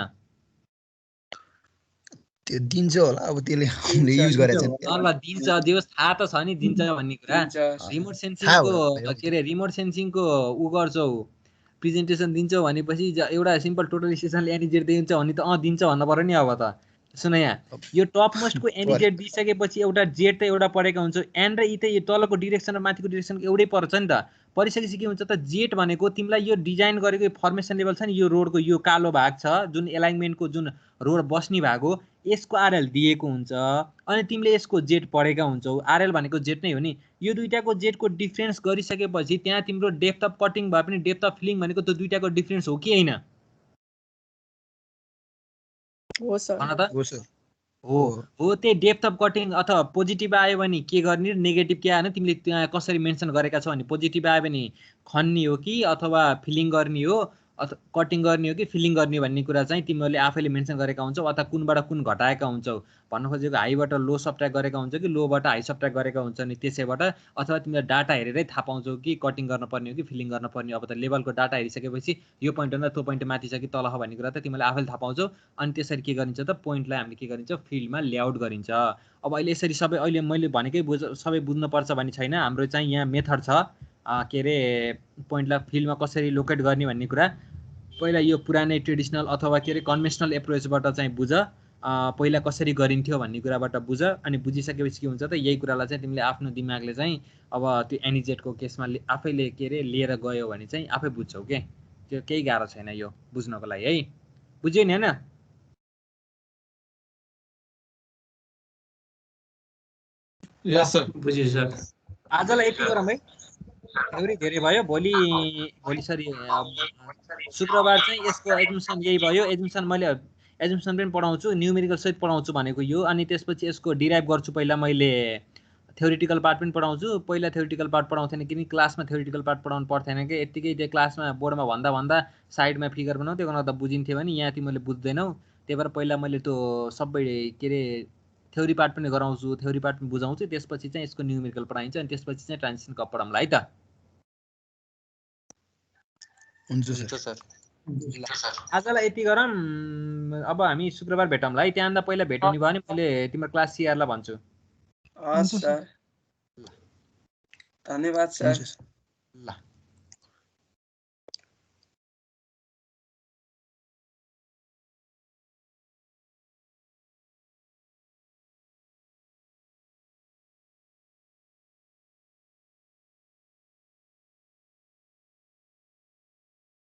त्यो दिन्छ होला अब त्यसले हामीले युज गरेछ नि। ल दिन्छ दियोस् थाहा त छ नि दिन्छ भन्ने कुरा। रिमोट सेन्सिङको के अरे रिमोट सेन्सिङको उ गर्छौ प्रेजेन्टेसन दिन्छौ भनेपछि एउटा सिम्पल टोटल स्टेसनले एनी जेट दिन्छ भने त दिन्छ भन्नु पर्यो नि। अब त सुन यहाँ यो टप मोस्टको एनी जेट दिइसकेपछि एउटा जेट त एउटा परेको हुन्छ, एन र ई त यो तलको डिरेक्सन र माथिको डिरेक्सनको एउटै पर्छ नि त। परिसकेपछि के हुन्छ त जेट भनेको तिमीलाई यो डिजाइन गरेको फर्मेसन लेभल छ नि यो रोडको यो कालो भाग छ जुन एलाइनमेन्टको जुन रोड बस्ने भाग हो यसको आरएल दिएको हुन्छ अनि तिमीले यसको जेट पढेका हुन्छौ। आरएल भनेको जेट नै हो नि। यो दुईटाको जेटको डिफरेन्स गरिसकेपछि त्यहाँ तिम्रो डेप्थ अफ कटिङ भए पनि डेप्थ अफ फिलिङ भनेको त्यो दुईटाको डिफरेन्स हो कि होइन? हो सर हो त्यही डेप्थ अफ कटिङ अथवा पोजिटिभ आयो भने के गर्ने नेगेटिभ के आएन तिमीले त्यहाँ कसरी मेन्सन गरेका छौ भने पोजिटिभ आयो भने खन्ने हो कि अथवा फिलिङ गर्ने हो अथवा कटिङ गर्ने हो कि फिलिङ गर्ने भन्ने कुरा चाहिँ तिमीहरूले आफैले मेन्सन गरेका हुन्छौ अथवा कुनबाट कुन घटाएका हुन्छौ। भन्न खोजेको हाईबाट लो सब्ट्र्याक्ट गरेका हुन्छ कि लोबाट हाई सब्ट्र्याक्ट गरेका हुन्छ नि त्यसैबाट अथवा तिमीले डाटा हेरेरै थाहा पाउँछौ कि कटिङ गर्न पर्ने हो कि फिलिङ गर्न पर्ने हो। अब त लेभलको डाटा हेरिसकेपछि यो पोइन्ट भन्दा त्यो पोइन्ट माथि छ कि तल हो भन्ने कुरा त तिमीले आफैले थाहा पाउँछौ। अनि त्यसरी के गरिन्छ त पोइन्टलाई हामीले के गरिन्छ फिल्डमा लेआउट गरिन्छ। अब अहिले यसरी सबै अहिले मैले भनेकै सबै बुझ्नुपर्छ भन्ने छैन। हाम्रो चाहिँ यहाँ मेथड छ के अरे पोइन्टलाई फिल्डमा कसरी लोकेट गर्ने भन्ने कुरा। पहिला यो पुरानै ट्रेडिसनल अथवा के अरे कन्भेन्सनल एप्रोचबाट चाहिँ बुझ पहिला कसरी गरिन्थ्यो भन्ने कुराबाट बुझ। अनि बुझिसकेपछि के हुन्छ त यही कुरालाई चाहिँ तिमीले आफ्नो दिमागले चाहिँ अब त्यो एनिजेटको केसमा आफैले के अरे लिएर गयो भने चाहिँ आफै बुझ्छौ के। त्यो केही गाह्रो छैन यो बुझ्नको लागि है। बुझ्यो नि हैन? यस सर बुझ्यो सर। आजलाई यति गरौँ है, धेरै भयो। भोलि सरी शुक्रबार चाहिँ यसको एडमिसन यही भयो। एडमिसन मैले एजम्सन पनि पढाउँछु, न्युमेरिकल सहित पढाउँछु भनेको यो। अनि त्यसपछि यसको डिराइभ गर्छु। पहिला मैले थ्योरिटिकल पार्ट पनि पढाउँछु। पहिला थ्योरिटिकल पार्ट पढाउँथेन किनकि क्लासमा थ्योरिटिकल पार्ट पढाउनु पर्थेन कि, यत्तिकै त्यो क्लासमा बोर्डमा भन्दा साइडमा फिगर बनाउँथ्यो, गर्दा बुझिन्थ्यो भने यहाँ तिमीले बुझ्दैनौ। त्यही भएर पहिला मैले त्यो सबै के अरे थ्योरी पार्ट पनि गराउँछु, थ्योरी पार्ट पनि बुझाउँछु, त्यसपछि चाहिँ यसको न्युमेरिकल पढाइन्छ अनि त्यसपछि चाहिँ ट्रान्जिसन कप पढाउँला है त। हुन्छ सर। आजलाई यति गरौँ। अब हामी शुक्रबार भेटौँला है। त्यहाँभन्दा पहिला भेटौँ नि भयो भने मैले तिम्रो क्लास सिआरलाई भन्छु। हस् सर, धन्यवाद सर। ल।